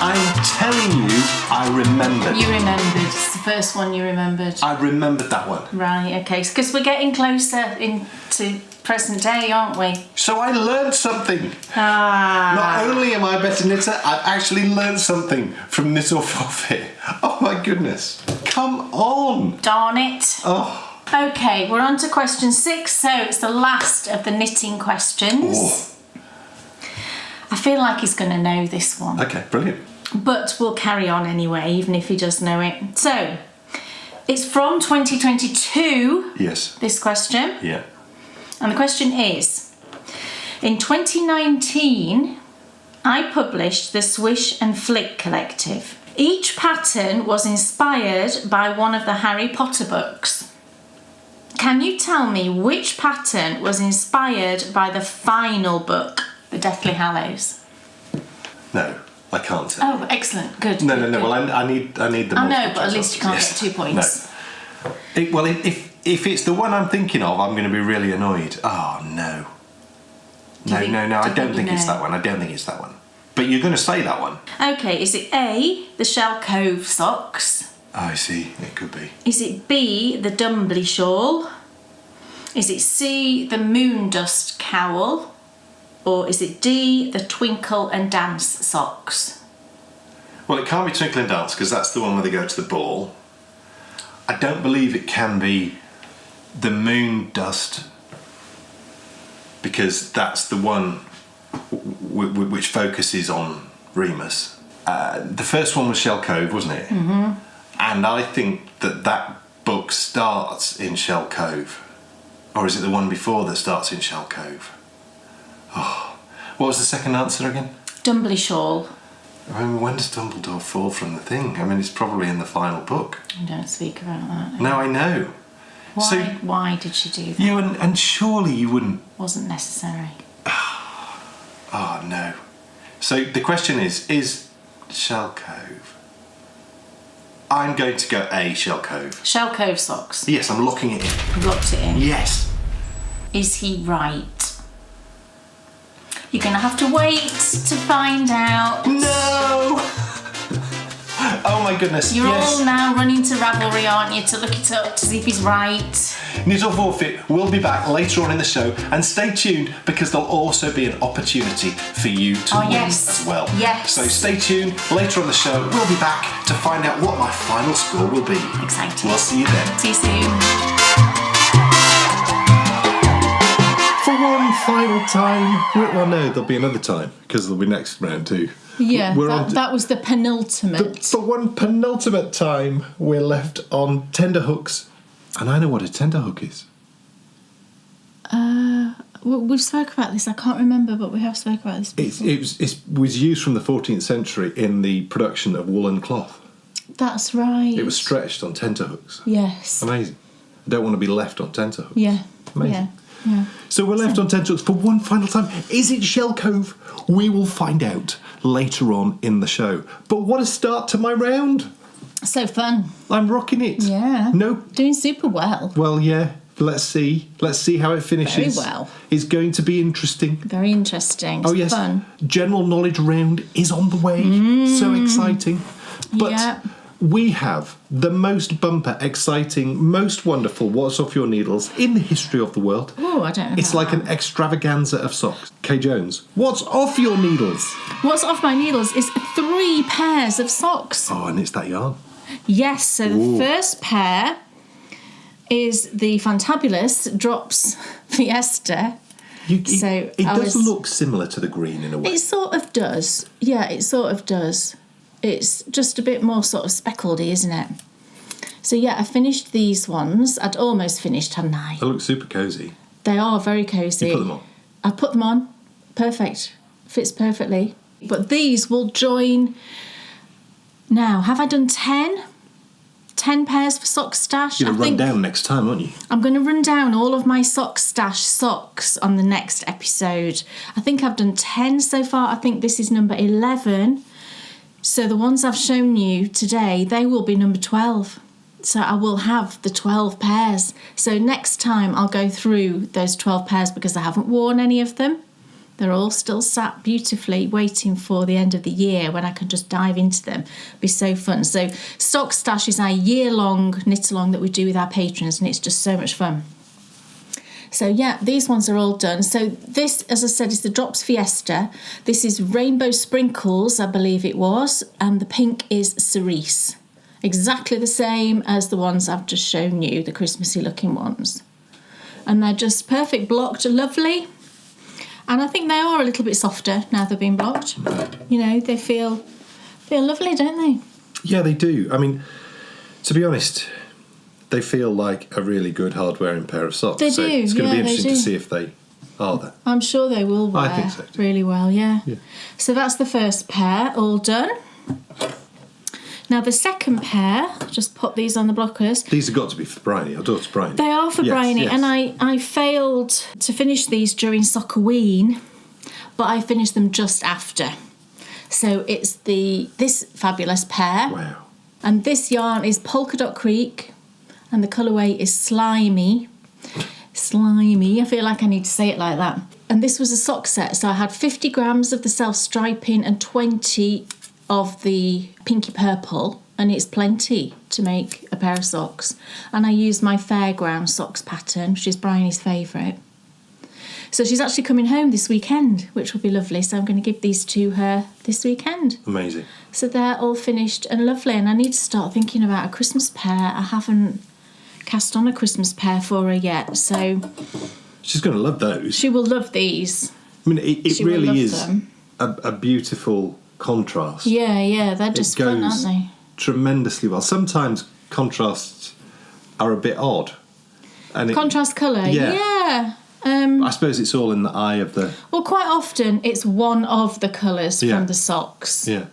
I'm telling you, I remembered. You remembered. It's the first one you remembered. I remembered that one. Right, okay. Because we're getting closer into present day, aren't we? So I learned something. Ah. Not only am I a better knitter, I've actually learned something from Knit or Forfeit. Oh my goodness. Come on. Darn it. Oh. Okay, we're on to question 6, so it's the last of the knitting questions. Oh. I feel like he's going to know this one. Okay, brilliant. But we'll carry on anyway, even if he does know it. So, it's from 2022, Yes. this question. Yeah. And the question is, in 2019, I published the Swish and Flick collective. Each pattern was inspired by one of the Harry Potter books. Can you tell me which pattern was inspired by the final book, The Deathly Hallows? No, I can't tell. Oh, excellent. Good. No. good. Well, I need the. I know, but at least you can't get 2 points. No. If it's the one I'm thinking of, I'm going to be really annoyed. Oh no. No. I don't think it's that one. I don't think it's that one. But you're going to say that one. Okay, is it A, the Shell Cove socks? Oh, I see. It could be. Is it B, the Dumbly shawl? Is it C, the Moon Dust cowl? Or is it D, the Twinkle and Dance socks? Well, it can't be Twinkle and Dance because that's the one where they go to the ball. I don't believe it can be the Moon Dust because that's the one which focuses on Remus. The first one was Shell Cove, wasn't it? Mm-hmm. And I think that book starts in Shell Cove. Or is it the one before that starts in Shell Cove? Oh, what was the second answer again? Dumbly shawl. I mean, when does Dumbledore fall from the thing? I mean, it's probably in the final book. We don't speak about that. No, I know. Why did she do that? You and surely you wouldn't. Wasn't necessary. Oh no. So the question is Shell Cove? I'm going to go A, Shell Cove. Shell Cove socks. Yes, I'm locking it in. You've locked it in. Yes. Is he right? You're going to have to wait to find out. No! Oh my goodness. You're yes. all now running to Ravelry, aren't you, to look it up to see if he's right. Knit or Forfeit will be back later on in the show, and stay tuned because there'll also be an opportunity for you to win as well. Yes. So stay tuned. Later on the show, we'll be back to find out what my final score will be. Exciting. We'll see you then. See you soon. For one final time. Well, no, there'll be another time because there'll be next round too. Yeah, that was the penultimate. For one penultimate time, we're left on tender hooks. And I know what a tender hook is. We've spoken about this. I can't remember, but we have spoken about this before. It was used from the 14th century in the production of woolen cloth. That's right. It was stretched on tenter hooks. Yes. Amazing. I don't want to be left on tenter hooks. Yeah. Amazing. Yeah. So we're left on tenter hooks for one final time. Is it Shell Cove? We will find out later on in the show. But what a start to my round. So fun. I'm rocking it. Yeah. No. Doing super well. Well, yeah. Let's see how it finishes. Very well. It's going to be interesting. Very interesting. It's yes. fun. General knowledge round is on the way. So exciting. But we have the most bumper, exciting, most wonderful What's Off Your Needles in the history of the world. Oh, I don't know. It's like an extravaganza of socks. Kay Jones, what's off your needles? What's off my needles is 3 pairs of socks. Oh, and it's that yarn. Yes, so the first pair is the Fantabulous Drops Fiesta. It does look similar to the green in a way. It sort of does. Yeah, it sort of does. It's just a bit more sort of speckledy, isn't it? So yeah, I finished these ones. I'd almost finished, hadn't I? They look super cosy. They are very cosy. You put them on? I put them on. Perfect. Fits perfectly. But these will join... Now, have I done 10? 10 pairs for sock stash? You're going to run down next time, aren't you? I'm going to run down all of my sock stash socks on the next episode. I think I've done 10 so far. I think this is number 11. So the ones I've shown you today, they will be number 12. So I will have the 12 pairs. So next time I'll go through those 12 pairs because I haven't worn any of them. They're all still sat beautifully waiting for the end of the year when I can just dive into them. It'll be so fun. So Stock Stash is our year-long knit-along that we do with our patrons, and it's just so much fun. So yeah, these ones are all done. So this, as I said, is the Drops Fiesta. This is Rainbow Sprinkles, I believe it was, and the pink is Cerise. Exactly the same as the ones I've just shown you, the Christmassy looking ones. And they're just perfect blocked, lovely. And I think they are a little bit softer now they've been blocked. You know, they feel lovely, don't they? Yeah, they do. I mean, to be honest, they feel like a really good hard-wearing pair of socks. They so do, it's going to be interesting they to do. see if they are that. I'm sure they will wear I think so too. really well, yeah. Yeah. So that's the first pair, all done. Now the second pair, I'll just pop these on the blockers. These have got to be for Bryony. Our daughter's Bryony. They are for Yes, Bryony, yes. and I failed to finish these during Sockoween, but I finished them just after. So it's this fabulous pair. Wow. And this yarn is Polka Dot Creek, and the colourway is Slimy. Slimy, I feel like I need to say it like that. And this was a sock set, so I had 50 grams of the self-striping and 20 of the pinky purple, and it's plenty to make a pair of socks. And I used my Fairground socks pattern, which is Bryony's favourite. So she's actually coming home this weekend, which will be lovely. So I'm going to give these to her this weekend. Amazing. So they're all finished and lovely. And I need to start thinking about a Christmas pair. I haven't cast on a Christmas pair for her yet. So She's going to love those. she will love these. I mean, it She will love really is them. a beautiful contrast. Yeah, they're just It fun, goes aren't they? tremendously well. Sometimes contrasts are a bit odd. And Contrast colour, yeah. I suppose it's all in the eye of the... Well, quite often it's one of the colours Yeah. from the socks. Yeah,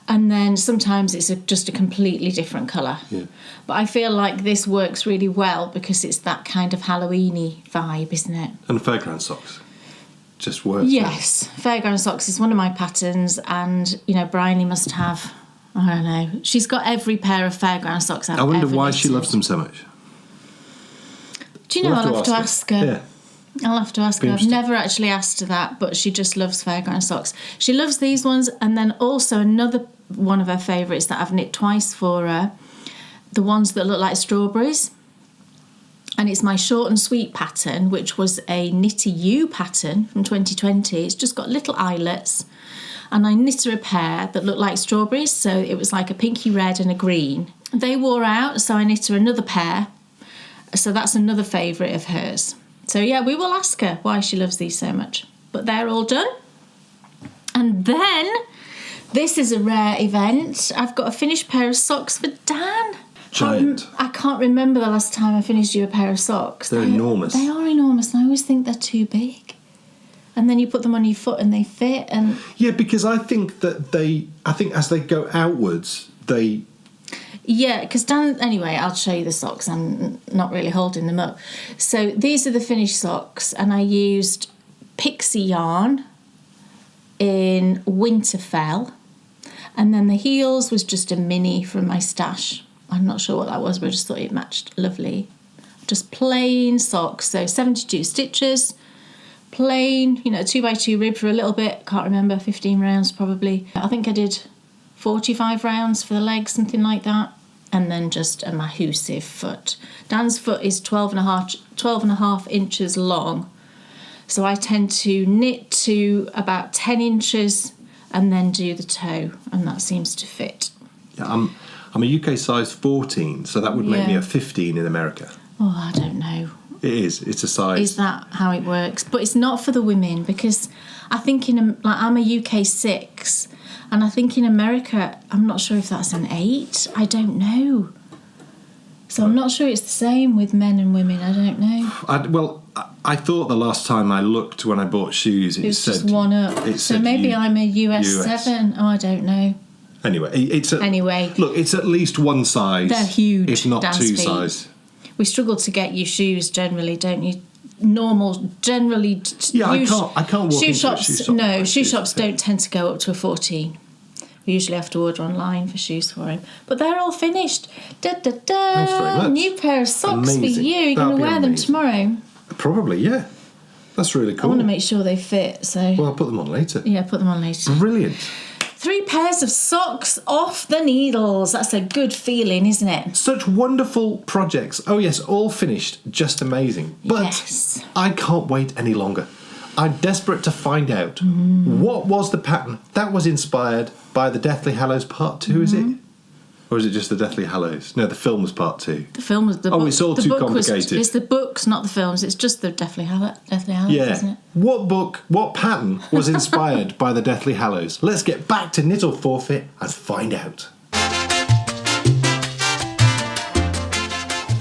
And then sometimes it's just a completely different colour. yeah. But I feel like this works really well because it's that kind of Halloween-y vibe, isn't it? And Fairground socks just work. Yes, Fairground socks is one of my patterns, and you know Bryony must have. I don't know. She's got every pair of Fairground socks I've I wonder ever why she knitted. loves them so much. Do you know? We'll I'll have to ask her. Yeah. I'll have to ask Be her. I've interesting. never actually asked her that, but she just loves Fairground socks. She loves these ones, and then also another one of her favourites that I've knit twice for her, the ones that look like strawberries. And it's my short and sweet pattern, which was a Knitty You pattern from 2020. It's just got little eyelets. And I knit her a pair that looked like strawberries, so it was like a pinky red and a green. They wore out, so I knit her another pair. So that's another favourite of hers. So yeah, we will ask her why she loves these so much. But they're all done. And then, this is a rare event. I've got a finished pair of socks for Dan. Giant. I can't remember the last time I finished you a pair of socks. They're enormous. They are enormous, and I always think they're too big. And then you put them on your foot and they fit, and... Yeah, because I think as they go outwards, they... Yeah, because Dan... Anyway, I'll show you the socks. I'm not really holding them up. So these are the finished socks, and I used pixie yarn in Winterfell. And then the heels was just a mini from my stash. I'm not sure what that was, but I just thought it matched lovely. Just plain socks, so 72 stitches, plain, 2x2 rib for a little bit, can't remember, 15 rounds probably. I think I did 45 rounds for the legs, something like that, and then just a mahoosive foot. Dan's foot is 12 and a half inches long, so I tend to knit to about 10 inches and then do the toe, and that seems to fit. Yeah, I'm a UK size 14, so that would make me Yeah. a 15 in America. Oh, I don't know. It is. It's a size. Is that how it works? But it's not for the women, because I think I'm a UK 6, and I think in America, I'm not sure if that's an 8. I don't know. So I'm not sure it's the same with men and women. I don't know. I thought the last time I looked when I bought shoes, it It's said just one up. It So said maybe I'm a US US. 7. Oh, I don't know. Anyway, Anyway. Look, it's at least one size. They're huge, if not Dan's two feet. size. We struggle to get you shoes generally, don't you? Normal, generally. Yeah, I can't walk shoe into a shops. shoe shop No, with shoe shoes shops that fit. don't tend to go up to a 14. We usually have to order online for shoes for him. But they're all finished. Da, da, da. Thanks very much. New pair of socks for Amazing. you. You're going That'll to be wear them amazing. tomorrow. Probably, yeah. That's really I cool. want to make sure they fit, so... Well, I'll put them on later. Yeah, put them on later. Brilliant. 3 pairs of socks off the needles. That's a good feeling, isn't it? Such wonderful projects. Oh, yes, all finished. Just amazing. But Yes. I can't wait any longer. I'm desperate to find out what was the pattern that was inspired by the Deathly Hallows Part 2, is it? Or is it just the Deathly Hallows? No, the film was Part 2. The film was the book. It's all the too book complicated. It's the books, not the films. It's just the Deathly Hallows, Yeah. isn't it? What pattern was inspired by the Deathly Hallows? Let's get back to Knit or Forfeit and find out.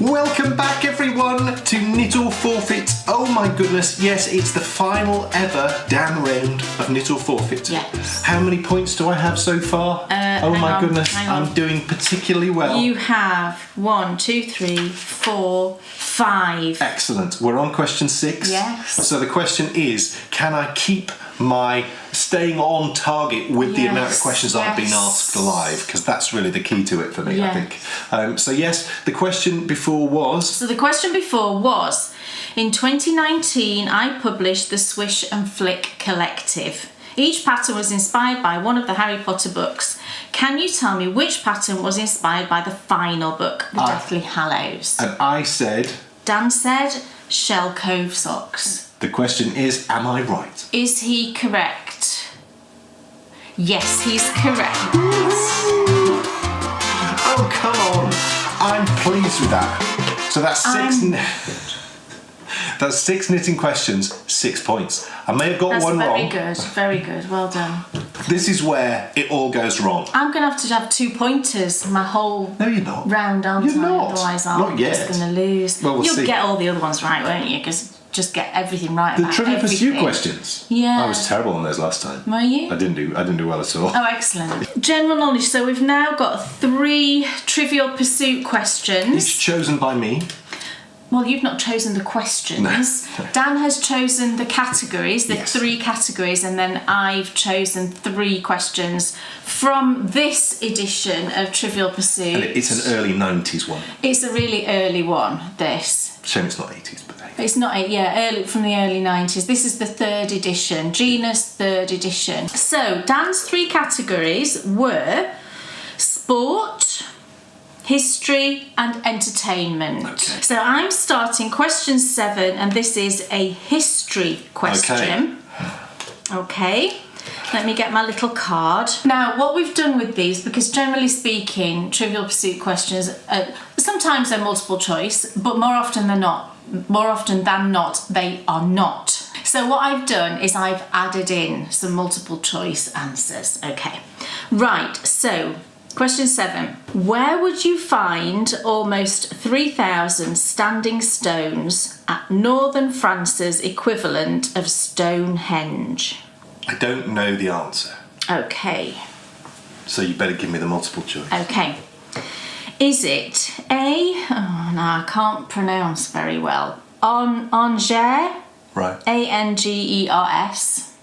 Welcome back, everyone, to Knit or Forfeit. Oh my goodness, yes, it's the final ever Dan round of Knit or Forfeit. Yes. How many points do I have so far? Oh hang my on, goodness, hang on. I'm doing particularly well. You have 1, 2, 3, 4, 5. Excellent. We're on question 6. Yes. So the question is, can I keep my staying on target with the amount of Yes, questions I've been asked live? Because that's really the key to it for me, Yeah. I think. So yes, the question before was... So the question before was, in 2019 I published the Swish and Flick Collective. Each pattern was inspired by one of the Harry Potter books. Can you tell me which pattern was inspired by the final book, The Deathly Hallows? And I said... Dan said Shell Cove socks. The question is, am I right? Is he correct? Yes, he's correct. Oh, come on. I'm pleased with that. So that's 6... That's 6 knitting questions, 6 points. I may have got That's one very wrong. good, very good. Well done. This is where it all goes wrong. I'm going to have 2 pointers my whole No, you're not. round, aren't You're I? not. Otherwise I'm Not yet. just going to lose. Well, we'll You'll see. get all the other ones right, won't you? Because just get everything right The about Trivial Pursuit everything. questions. Yeah. I was terrible on those last time. Were you? I didn't do well at all. Oh, excellent. General knowledge. So we've now got 3 Trivial Pursuit questions. Each chosen by me. Well, you've not chosen the questions. Dan has chosen the categories, the Yes. 3 categories, and then I've chosen 3 questions from this edition of Trivial Pursuit. And it's an early 90s one. It's a really early one, this. Shame it's not 80s, but hey. It's not, early from the early 90s. This is the 3rd edition, Gina's 3rd edition. So, Dan's 3 categories were sport, history and entertainment. Okay. So I'm starting question 7 and this is a history question. Okay. Let me get my little card. Now, what we've done with these, because generally speaking, Trivial Pursuit questions, sometimes they're multiple choice, but more often than not, they are not. So what I've done is I've added in some multiple choice answers. Okay. Right, so question 7. Where would you find almost 3,000 standing stones at northern France's equivalent of Stonehenge? I don't know the answer, Okay. so you better give me the multiple choice. Okay. Is it A? Oh no, I can't pronounce very well. Angers, Right. Angers.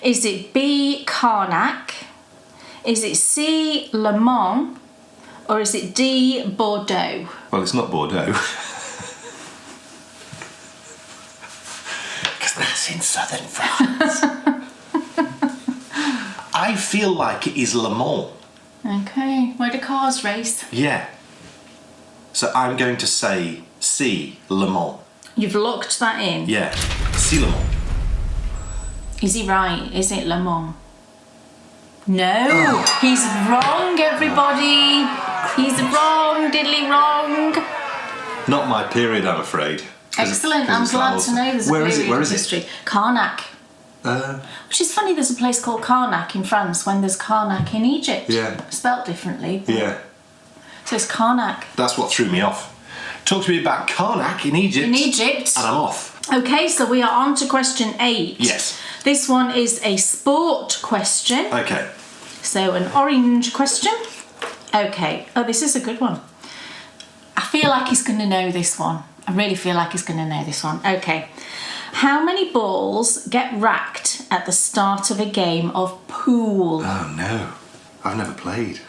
Is it B? Carnac? Is it C? Le Mans? Or is it D? Bordeaux? Well, it's not Bordeaux. Because that's in southern France. I feel like it is Le Mans. Okay. Where do cars race? Yeah. So I'm going to say C, Le Mans. You've locked that in. Yeah. C, Le Mans. Is he right? Is it Le Mans? No, he's wrong, everybody. He's wrong, diddly wrong. Not my period, I'm afraid. 'Cause Excellent, it's I'm glad Styles. to know there's a Where is period it? Where of is it? history. Carnac. Which is funny, there's a place called Carnac in France when there's Carnac in Egypt. Yeah. Spelt differently. But... Yeah. So it's Carnac. That's what threw me off. Talk to me about Karnak in Egypt. In Egypt. And I'm off. Okay, so we are on to question 8. Yes. This one is a sport question. Okay. So an orange question. Okay. Oh, this is a good one. I feel like he's going to know this one. I really feel like he's going to know this one. Okay. How many balls get racked at the start of a game of pool? Oh no. I've never played.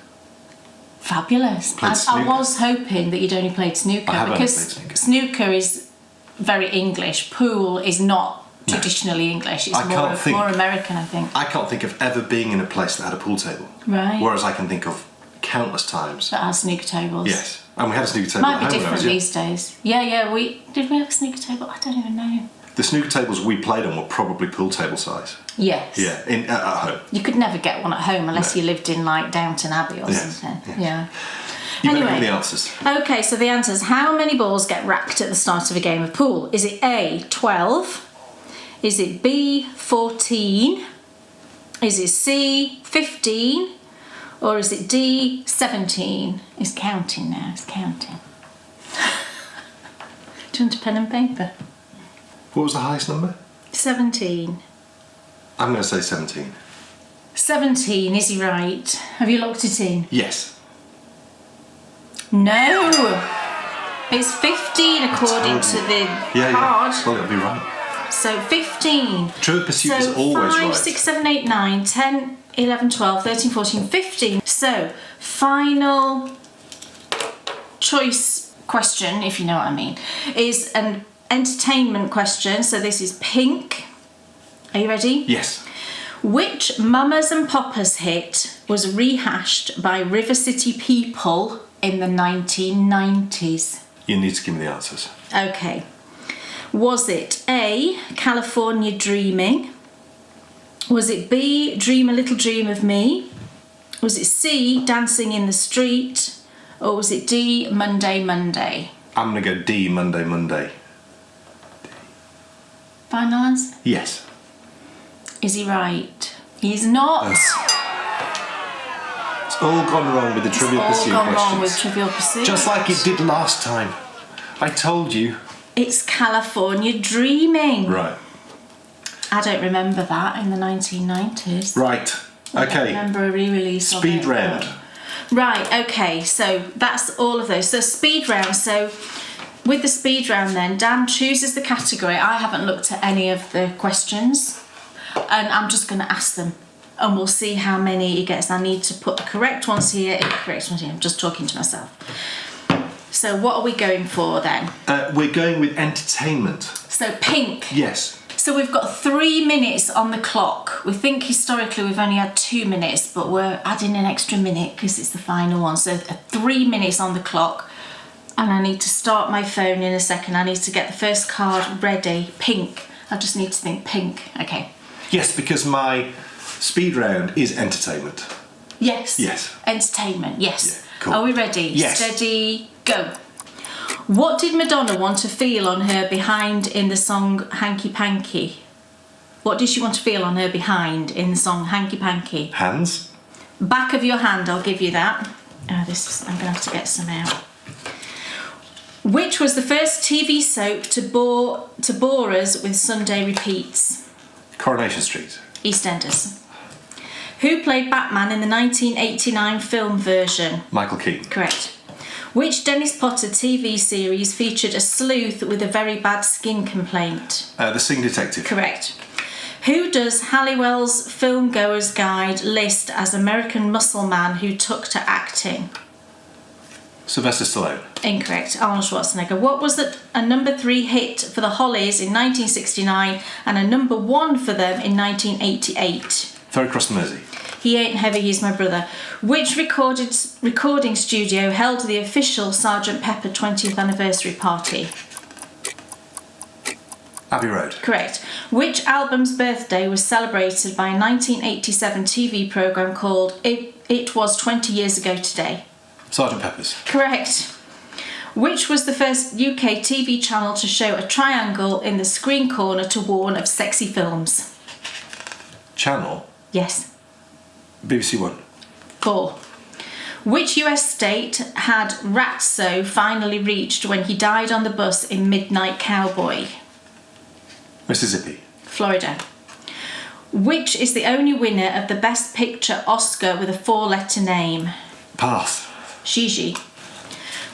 Fabulous. Played I snooker. was hoping that you'd only played snooker I have only because played snooker. snooker is very English. Pool is not traditionally English. It's more American, I think. I can't think of ever being in a place that had a pool table. Right. Whereas I can think of countless times. That has snooker tables. Yes. And we had a snooker table Might at be home when I different was young. these days. Yeah. Did we have a snooker table? I don't even know. The snooker tables we played on were probably pool table size. Yes. Yeah, at home. You could never get one at home unless No. you lived in like Downton Abbey or something. yes. Yeah. You better Anyway. give me the answers. Okay, so the answers. How many balls get racked at the start of a game of pool? Is it A, 12? Is it B, 14? Is it C, 15? Or is it D, 17? It's counting now, it's counting. Do you want a pen and paper? What was the highest number? 17. I'm going to say 17. 17, is he right? Have you locked it in? Yes. No! It's 15 according to the card. Well, it'll be right. So 15. Trivial Pursuit is always 5, right. 6, 7, 8, 9, 10, 11, 12, 13, 14, 15. So, final choice question, if you know what I mean, is an entertainment question. So this is pink. Are you ready? Yes. Which Mamas and Papas hit was rehashed by River City people in the 1990s? You need to give me the answers. Okay. Was it A, California Dreaming? Was it B, Dream a Little Dream of Me? Was it C, Dancing in the Street? Or was it D, Monday, Monday? I'm going to go D, Monday, Monday. Final answer? Yes. Is he right? He's not. It's all gone wrong with the Trivial Pursuit All gone questions. wrong with Trivial Pursuit. Just like it did last time. I told you. It's California Dreaming. Right. I don't remember that in the 1990s. Right. I don't Okay. remember a re-release of Speed it, round. but- Right, okay, so that's all of those. So speed round, so with the speed round then, Dan chooses the category. I haven't looked at any of the questions and I'm just going to ask them and we'll see how many he gets. I need to put the correct ones here, incorrect ones here. I'm just talking to myself. So what are we going for then? We're going with entertainment. So pink. Yes. So we've got 3 minutes on the clock. We think historically we've only had 2 minutes, but we're adding an extra minute because it's the final one. So 3 minutes on the clock. And I need to start my phone in a second. I need to get the first card ready. Pink. I just need to think pink. Okay. Yes, because my speed round is entertainment. Yes. Yes. Entertainment. Yes. Yeah, cool. Are we ready? Yes. Steady, go. What did Madonna want to feel on her behind in the song Hanky Panky? What did she want to feel on her behind in the song Hanky Panky? Hands. Back of your hand, I'll give you that. I'm going to have to get some out. Which was the first TV soap to bore us with Sunday repeats? Coronation Street. EastEnders. Who played Batman in the 1989 film version? Michael Keaton. Correct. Which Dennis Potter TV series featured a sleuth with a very bad skin complaint? The Sing Detective. Correct. Who does Halliwell's Film Goer's Guide list as American muscle man who took to acting? Sylvester Stallone. Incorrect. Arnold Schwarzenegger. What was a number 3 hit for the Hollies in 1969 and a number 1 for them in 1988? Ferry Across the Mersey. He Ain't Heavy, He's My Brother. Which recording studio held the official Sgt. Pepper 20th anniversary party? Abbey Road. Correct. Which album's birthday was celebrated by a 1987 TV programme called It Was 20 Years Ago Today? Sgt. Pepper's. Correct. Which was the first UK TV channel to show a triangle in the screen corner to warn of sexy films? Channel. Yes. BBC One. 4. Which US state had Ratso finally reached when he died on the bus in Midnight Cowboy? Mississippi. Florida. Which is the only winner of the Best Picture Oscar with a 4-letter name? Pass. Gigi.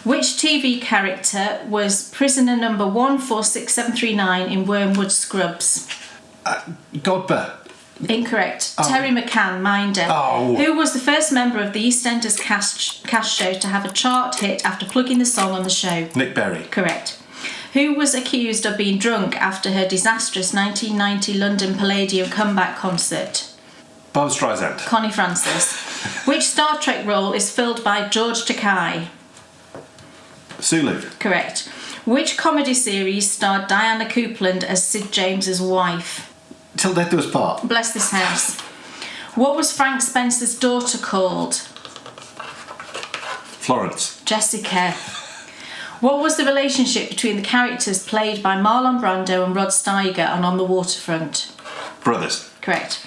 Which TV character was prisoner number 146739 in Wormwood Scrubs? Godber. Incorrect. Terry McCann, Minder. Oh. Who was the first member of the EastEnders cast show to have a chart hit after plugging the song on the show? Nick Berry. Correct. Who was accused of being drunk after her disastrous 1990 London Palladium comeback concert? Barbra Streisand. Connie Francis. Which Star Trek role is filled by George Takei? Sulu. Correct. Which comedy series starred Diana Coupland as Sid James's wife? Till Death Do Us Part. Bless This House. What was Frank Spencer's daughter called? Florence. Jessica. What was the relationship between the characters played by Marlon Brando and Rod Steiger on the Waterfront? Brothers. Correct.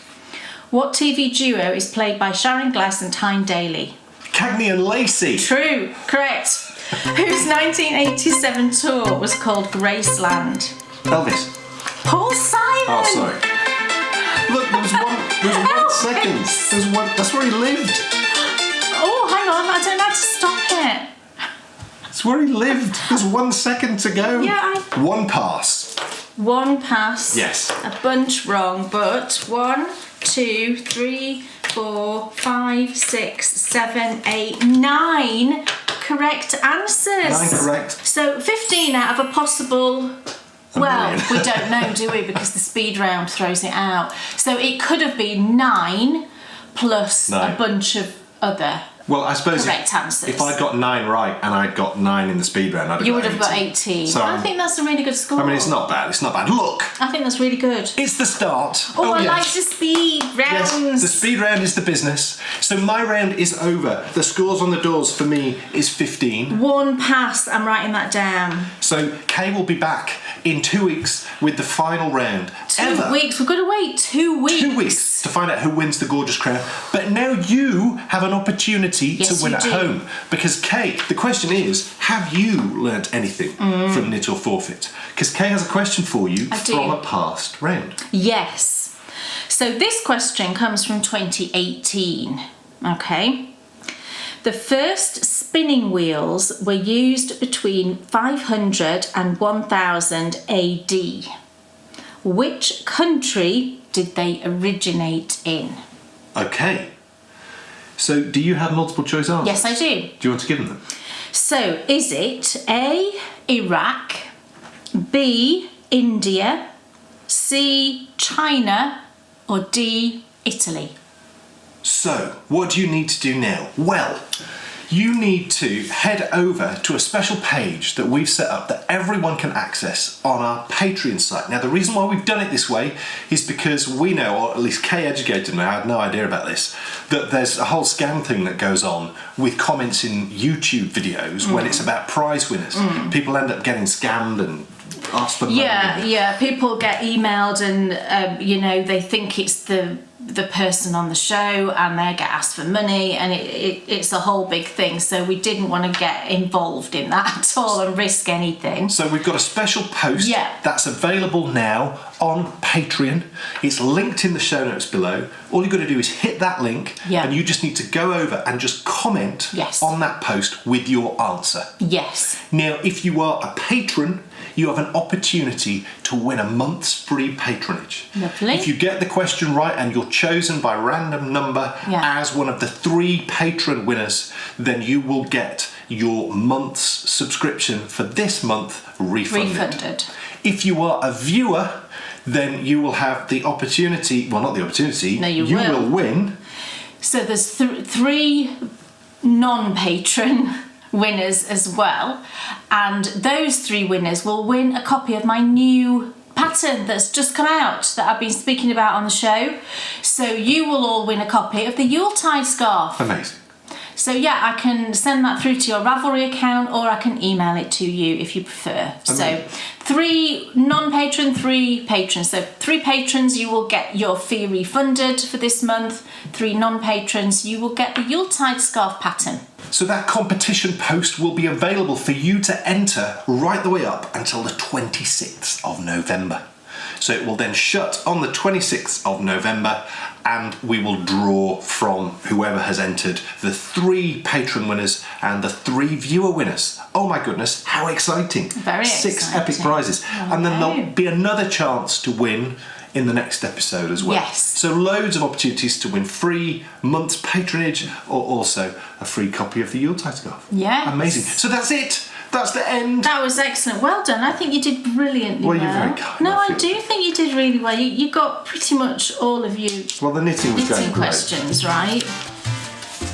What TV duo is played by Sharon Glass and Tyne Daly? Cagney and Lacey. True. Correct. Whose 1987 tour was called Graceland? Elvis. Paul Simon. Oh, sorry. Look, there was one second. There's one. That's where he lived. Oh, hang on. I don't know how to stop it. It's where he lived. There's 1 second to go. Yeah, One pass. One pass. Yes. A bunch wrong, but 1, 2, 3, 4, 5, 6, 7, 8, 9 correct answers. 9 correct. So 15 out of a possible. Well, we don't know, do we? Because the speed round throws it out. So it could have been 9 plus 9. a bunch of other. Well, I suppose correct answers. If I'd got 9 right and I'd got 9 in the speed round, I'd have You got would have got 18. So I think that's a really good score. I mean, it's not bad. It's not bad. Look, I think that's really good. it's the start. Oh, I yes. like the speed rounds. Yes, the speed round is the business. So my round is over. The scores on the doors for me is 15. One pass. I'm writing that down. So Kay will be back in 2 weeks with the final round. 2 weeks. We've got to wait 2 weeks. 2 weeks to find out who wins the gorgeous crown. But now you have an opportunity to win at home. Because Kay, the question is, have you learnt anything from Knit or Forfeit? Because Kay has a question for you from a past round. Yes. So this question comes from 2018. Okay. The first spinning wheels were used between 500 and 1000 AD. Which country did they originate in? Okay. So do you have multiple choice answers? Yes, I do. Do you want to give them? So is it A, Iraq, B, India, C, China, or D, Italy? So, what do you need to do now? Well, you need to head over to a special page that we've set up that everyone can access on our Patreon site. Now, the reason why we've done it this way is because we know, or at least Kay educated me, I had no idea about this, that there's a whole scam thing that goes on with comments in YouTube videos when it's about prize winners. People end up getting scammed and asked for money. Yeah, people get emailed and, they think it's the person on the show and they get asked for money and it's a whole big thing. So we didn't want to get involved in that at all and risk anything. So we've got a special post that's available now on Patreon. It's linked in the show notes below. All you've got to do is hit that link and you just need to go over and just comment on that post with your answer. Yes. Now, if you are a patron, you have an opportunity to win a month's free patronage. Lovely. If you get the question right and you're chosen by random number as one of the 3 patron winners, then you will get your month's subscription for this month refunded. If you are a viewer, then you will have the opportunity, well, not the opportunity, no, you will win. So there's 3 non-patron winners as well, and those 3 winners will win a copy of my new pattern that's just come out that I've been speaking about on the show. So you will all win a copy of the Yuletide scarf. Amazing. So I can send that through to your Ravelry account or I can email it to you if you prefer. Amazing. So 3 non-patron, 3 patrons. So 3 patrons, you will get your fee refunded for this month. 3 non-patrons, you will get the Yuletide scarf pattern. So that competition post will be available for you to enter right the way up until the 26th of November. So it will then shut on the 26th of November and we will draw from whoever has entered the 3 patron winners and the 3 viewer winners. Oh my goodness, how exciting. Very 6 exciting. epic prizes. And then there'll be another chance to win in the next episode as well. Yes. So loads of opportunities to win free month's patronage or also a free copy of the Yuletide scarf. Yes. Amazing. So that's it. That's the end. That was excellent. Well done. I think you did brilliantly well. Well, you're very kind. No, I do think you did really well. You got pretty much all of you the knitting was going great. questions right.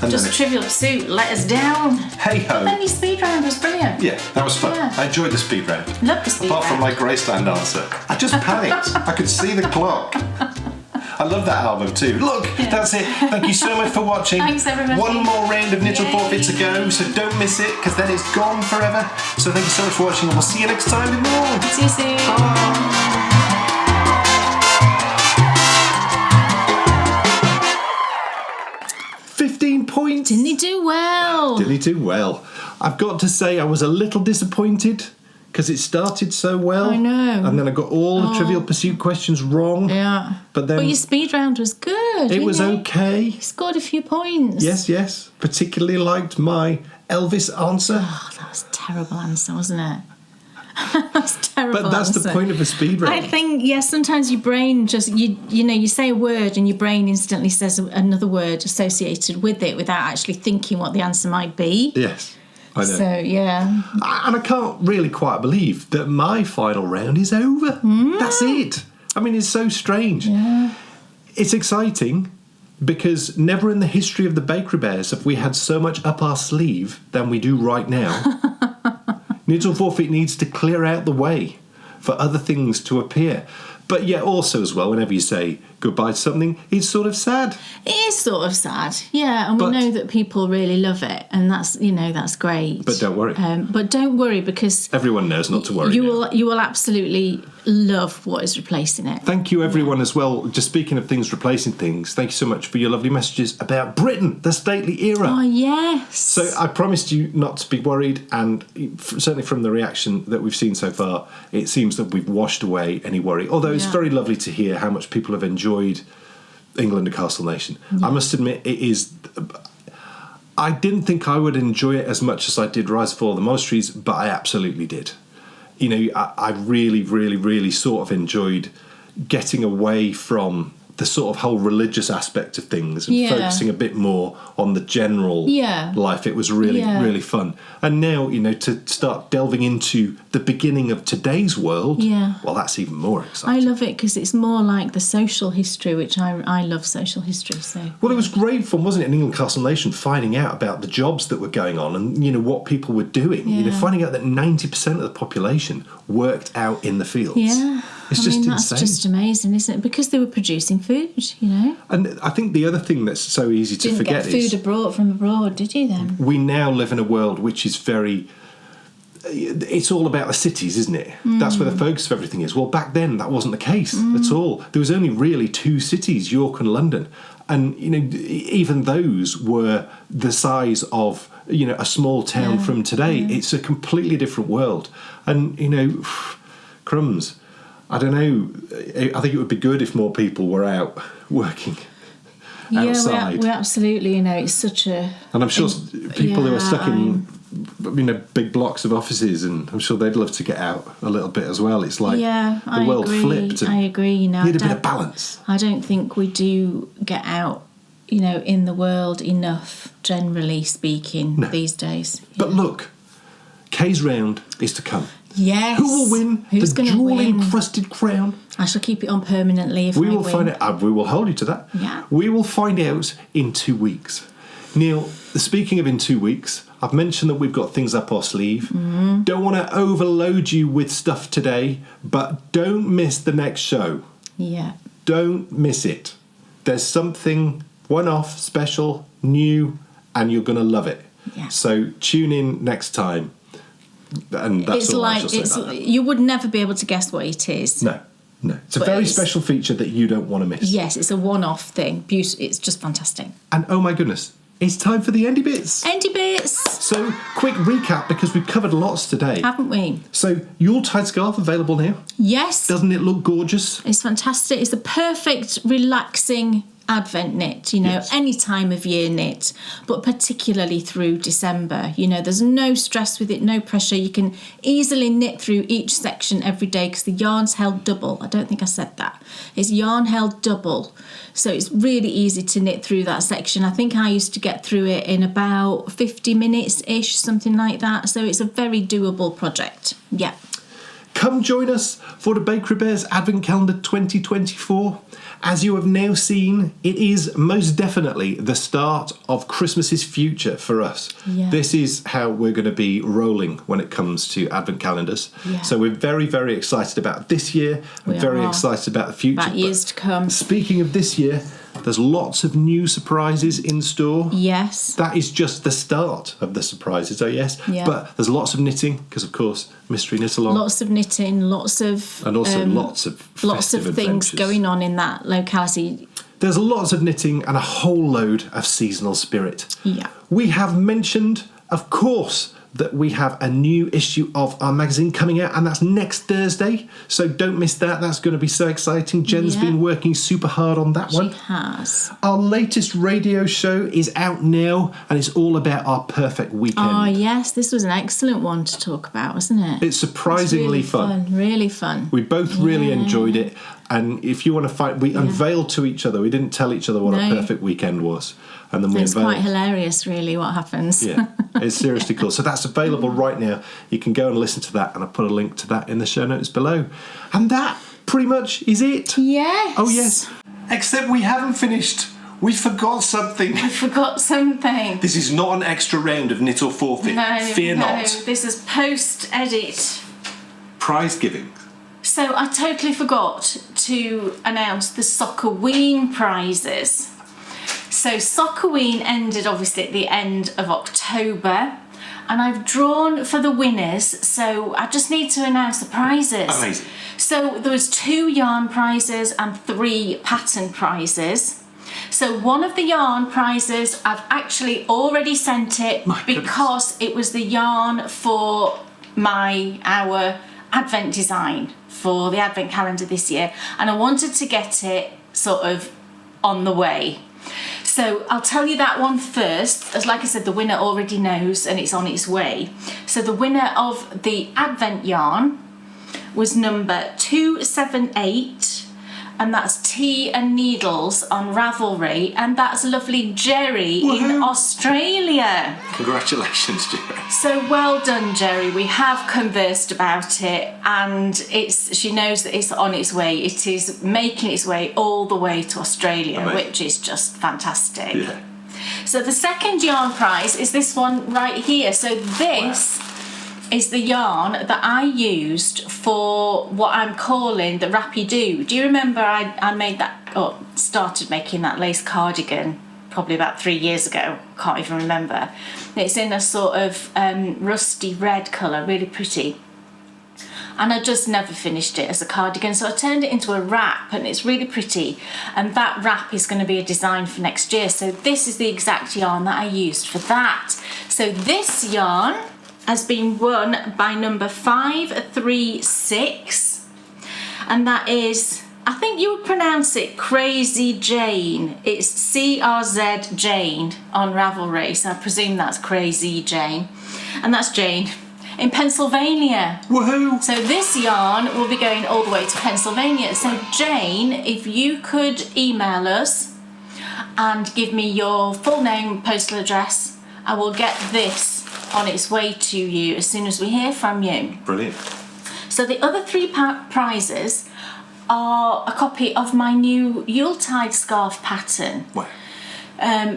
And just Trivial Pursuit let us down. Hey ho. But then your speed round was brilliant. Yeah, that was fun. Yeah. I enjoyed the speed round. Love the speed Apart round. from my Graceland answer. I just panicked. I could see the clock. I love that album too. Look, that's it. Thank you so much for watching. Thanks, everybody. One more round of Knittle Yay. Forfeit to go, so don't miss it, because then it's gone forever. So thank you so much for watching, and we'll see you next time with more. See you soon. Bye. 15 points. Didn't he do well? Did he do well? I've got to say I was a little disappointed because it started so well. I know. And then I got all the Trivial Pursuit questions wrong. Yeah. But then your speed round was good. it was wasn't okay. You scored a few points. Yes. Particularly liked my Elvis answer. Oh, that was a terrible answer, wasn't it? That's a terrible. But that's answer. the point of a speed round. I think sometimes your brain just you say a word and your brain instantly says another word associated with it without actually thinking what the answer might be. Yes. I know. So, yeah. And I can't really quite believe that my final round is over. That's it. I mean, it's so strange. Yeah. It's exciting because never in the history of the Bakery Bears have we had so much up our sleeve than we do right now. Knittle Forfeit needs to clear out the way for other things to appear. But yet also as well, whenever you say goodbye to something, it's sort of sad. It is sort of sad, yeah, and we know that people really love it, and that's great. But don't worry. But don't worry, because everyone knows not to worry. You will absolutely love what is replacing it. Thank you, everyone, as well. Just speaking of things replacing things, thank you so much for your lovely messages about Britain, the stately era. Oh yes. So I promised you not to be worried, and certainly from the reaction that we've seen so far, it seems that we've washed away any worry. Although it's very lovely to hear how much people have enjoyed England and Castle Nation. I must admit, it is. I didn't think I would enjoy it as much as I did Rise of All the Monasteries, but I absolutely did. You know, I really, really, really sort of enjoyed getting away from the sort of whole religious aspect of things and focusing a bit more on the general life. It was really, really fun. And now, you know, to start delving into the beginning of today's world, well, that's even more exciting. I love it because it's more like the social history, which I love social history. So well, it was great fun, wasn't it, in England Castle Nation, finding out about the jobs that were going on and, you know, what people were doing. You know, finding out that 90% of the population worked out in the fields. Yeah. It's just that's insane. just amazing, isn't it? Because they were producing food, you know. And I think the other thing that's so easy to forget is... Didn't get food from abroad, did you then? We now live in a world which is very... It's all about the cities, isn't it? That's where the focus of everything is. Well, back then, that wasn't the case at all. There was only really two cities, York and London. And, you know, even those were the size of, you know, a small town from today. It's a completely different world. And, you know, crumbs... I don't know. I think it would be good if more people were out working outside. We absolutely, you know, it's such a... And I'm sure people who are stuck in, you know, big blocks of offices, and I'm sure they'd love to get out a little bit as well. It's like the world flipped. I agree, you know. Need a bit of balance. I don't think we do get out, you know, in the world enough, generally speaking, these days. But look, Kay's round is to come. Yes. Who will win the jewel-encrusted crown? I shall keep it on permanently if we will win. find out. We will hold you to that. Yeah. We will find out in 2 weeks. Neil, speaking of in 2 weeks, I've mentioned that we've got things up our sleeve. Don't want to overload you with stuff today, but don't miss the next show. Yeah. Don't miss it. There's something one-off, special, new, and you're going to love it. Yeah. So tune in next time. And that's it's all like I shall say about that. You would never be able to guess what it is. No. It's a very special feature that you don't want to miss. Yes, it's a one-off thing. It's just fantastic. And oh my goodness, it's time for the Endy Bits. Endy Bits. So, quick recap, because we've covered lots today. Haven't we? So, Yuletide scarf available now. Yes. Doesn't it look gorgeous? It's fantastic. It's the perfect, relaxing Advent knit, you know, Yes. any time of year knit, but particularly through December. You know, there's no stress with it, no pressure. You can easily knit through each section every day because the yarn's held double. I don't think I said that. It's yarn held double. So it's really easy to knit through that section. I think I used to get through it in about 50 minutes-ish, something like that. So it's a very doable project. Yeah. Come join us for the Bakery Bears Advent Calendar 2024. As you have now seen, it is most definitely the start of Christmas's future for us. Yeah. This is how we're going to be rolling when it comes to Advent calendars. Yeah. So we're very, very excited about this year. We We're very are. excited about the future. About years to come. Speaking of this year, there's lots of new surprises in store. Yes. That is just the start of the surprises, oh yes. Yeah. But there's lots of knitting because, of course, Mystery Knit Along. Lots of knitting, lots of... And also lots of festive things adventures. going on in that locality. There's lots of knitting and a whole load of seasonal spirit. Yeah. We have mentioned, of course, that we have a new issue of our magazine coming out, and that's next Thursday. So don't miss that. That's going to be so exciting. Jen's Yeah. been working super hard on that one. She has. Our latest radio show is out now, and it's all about our perfect weekend. Oh, yes. This was an excellent one to talk about, wasn't it? It's surprisingly It's really fun. Really fun. We both really enjoyed it, and if you want to find, we unveiled to each other. We didn't tell each other what our No. perfect weekend was, and then we It's unveiled. quite hilarious, really, what happens. Yeah, it's seriously cool. So that's available right now. You can go and listen to that, and I'll put a link to that in the show notes below. And that pretty much is it. Yes. Oh yes. Except we haven't finished. We forgot something. I forgot something. This is not an extra round of knit or forfeit. Fear not. This is post-edit. Prize giving. So I totally forgot to announce the Sockaween prizes. So Sockaween ended obviously at the end of October, and I've drawn for the winners, so I just need to announce the prizes. Amazing. So there was 2 yarn prizes and 3 pattern prizes. So one of the yarn prizes, I've actually already sent it My goodness. because it was the yarn for our Advent design for the Advent calendar this year, and I wanted to get it sort of on the way. So I'll tell you that one first. As like I said, the winner already knows and it's on its way. So the winner of the Advent yarn was number 278, and that's Tea and Needles on Ravelry, and that's lovely Jerry in Woohoo. Australia. Congratulations, Jerry. So well done, Jerry. We have conversed about it, and she knows that it's on its way. It is making its way all the way to Australia, Amazing. which is just fantastic. Yeah. So the second yarn prize is this one right here. So this is the yarn that I used for what I'm calling the Rappy-Doo. Do you remember I made that, or started making that lace cardigan probably about 3 years ago? Can't even remember. It's in a sort of rusty red colour, really pretty. And I just never finished it as a cardigan, so I turned it into a wrap, and it's really pretty. And that wrap is going to be a design for next year. So this is the exact yarn that I used for that. So this yarn has been won by number 536, and that is, I think you would pronounce it Crazy Jane. It's CRZ Jane on Ravelry, so I presume that's Crazy Jane, and that's Jane in Pennsylvania. Woohoo! So this yarn will be going all the way to Pennsylvania. So Jane, if you could email us and give me your full name, postal address, I will get this on its way to you as soon as we hear from you. Brilliant. So the other 3 prizes are a copy of my new Yuletide scarf pattern. Wow.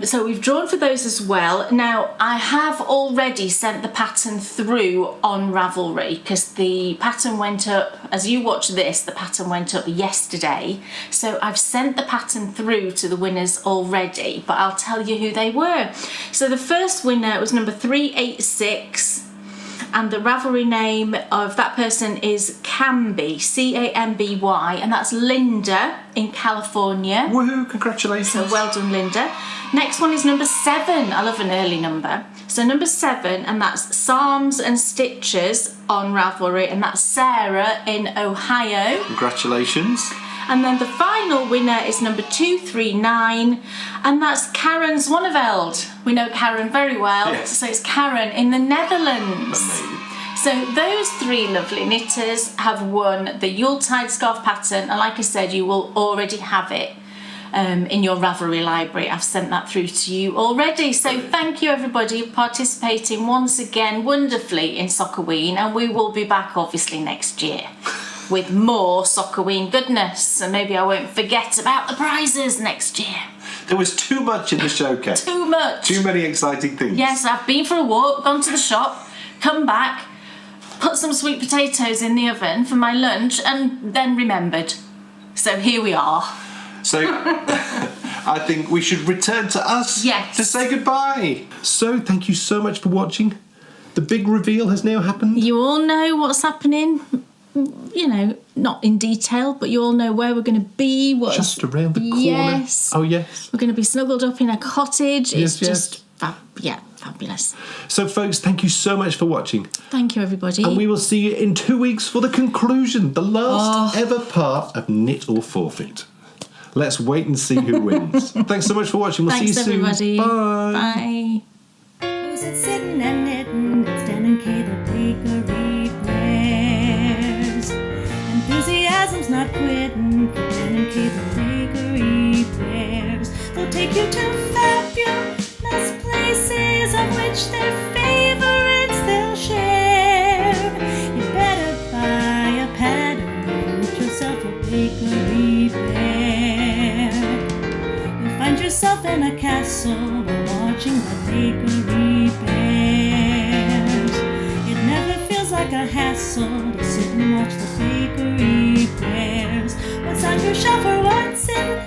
So we've drawn for those as well. Now, I have already sent the pattern through on Ravelry because the pattern went up, as you watch this, the pattern went up yesterday. So I've sent the pattern through to the winners already, but I'll tell you who they were. So the first winner was number 386. And the Ravelry name of that person is Camby, C-A-M-B-Y, and that's Linda in California. Woohoo! Congratulations. So well done, Linda. Next one is number 7. I love an early number. So number 7, and that's Psalms and Stitches on Ravelry, and that's Sarah in Ohio. Congratulations. And then the final winner is number 239, and that's Karen Zwaneveld. We know Karen very well, Yes. so it's Karen in the Netherlands. Amazing. So those 3 lovely knitters have won the Yuletide scarf pattern, and like I said, you will already have it in your Ravelry library. I've sent that through to you already. So thank you everybody for participating once again wonderfully in Sockoween, and we will be back obviously next year with more Sockoween goodness, and maybe I won't forget about the prizes next year. There was too much in the showcase. Too much. Too many exciting things. Yes, I've been for a walk, gone to the shop, come back, put some sweet potatoes in the oven for my lunch, and then remembered. So here we are. So I think we should return to us to say goodbye. So thank you so much for watching. The big reveal has now happened. You all know what's happening. You know, not in detail, but you all know where we're going to be. Just around the corner. Yes. Oh, yes. We're going to be snuggled up in a cottage. Yes, It's just fabulous. So, folks, thank you so much for watching. Thank you, everybody. And we will see you in 2 weeks for the conclusion, the last ever part of Knit or Forfeit. Let's wait and see who wins. Thanks so much for watching. We'll see you soon. Everybody. Bye. Bye. Who's it sitting and knitting? It's Dan and Kay, the bakery bears. Enthusiasm's not quitting for Dan and Kay, the bakery bears. They'll take you to fabulous places of which their favorites they'll share. You better buy a pattern and get yourself a bakery bear. You'll find yourself in a castle while watching the bakery bears. It never feels like a hassle to sit and watch the bakery bears. What's on your shelf or what's in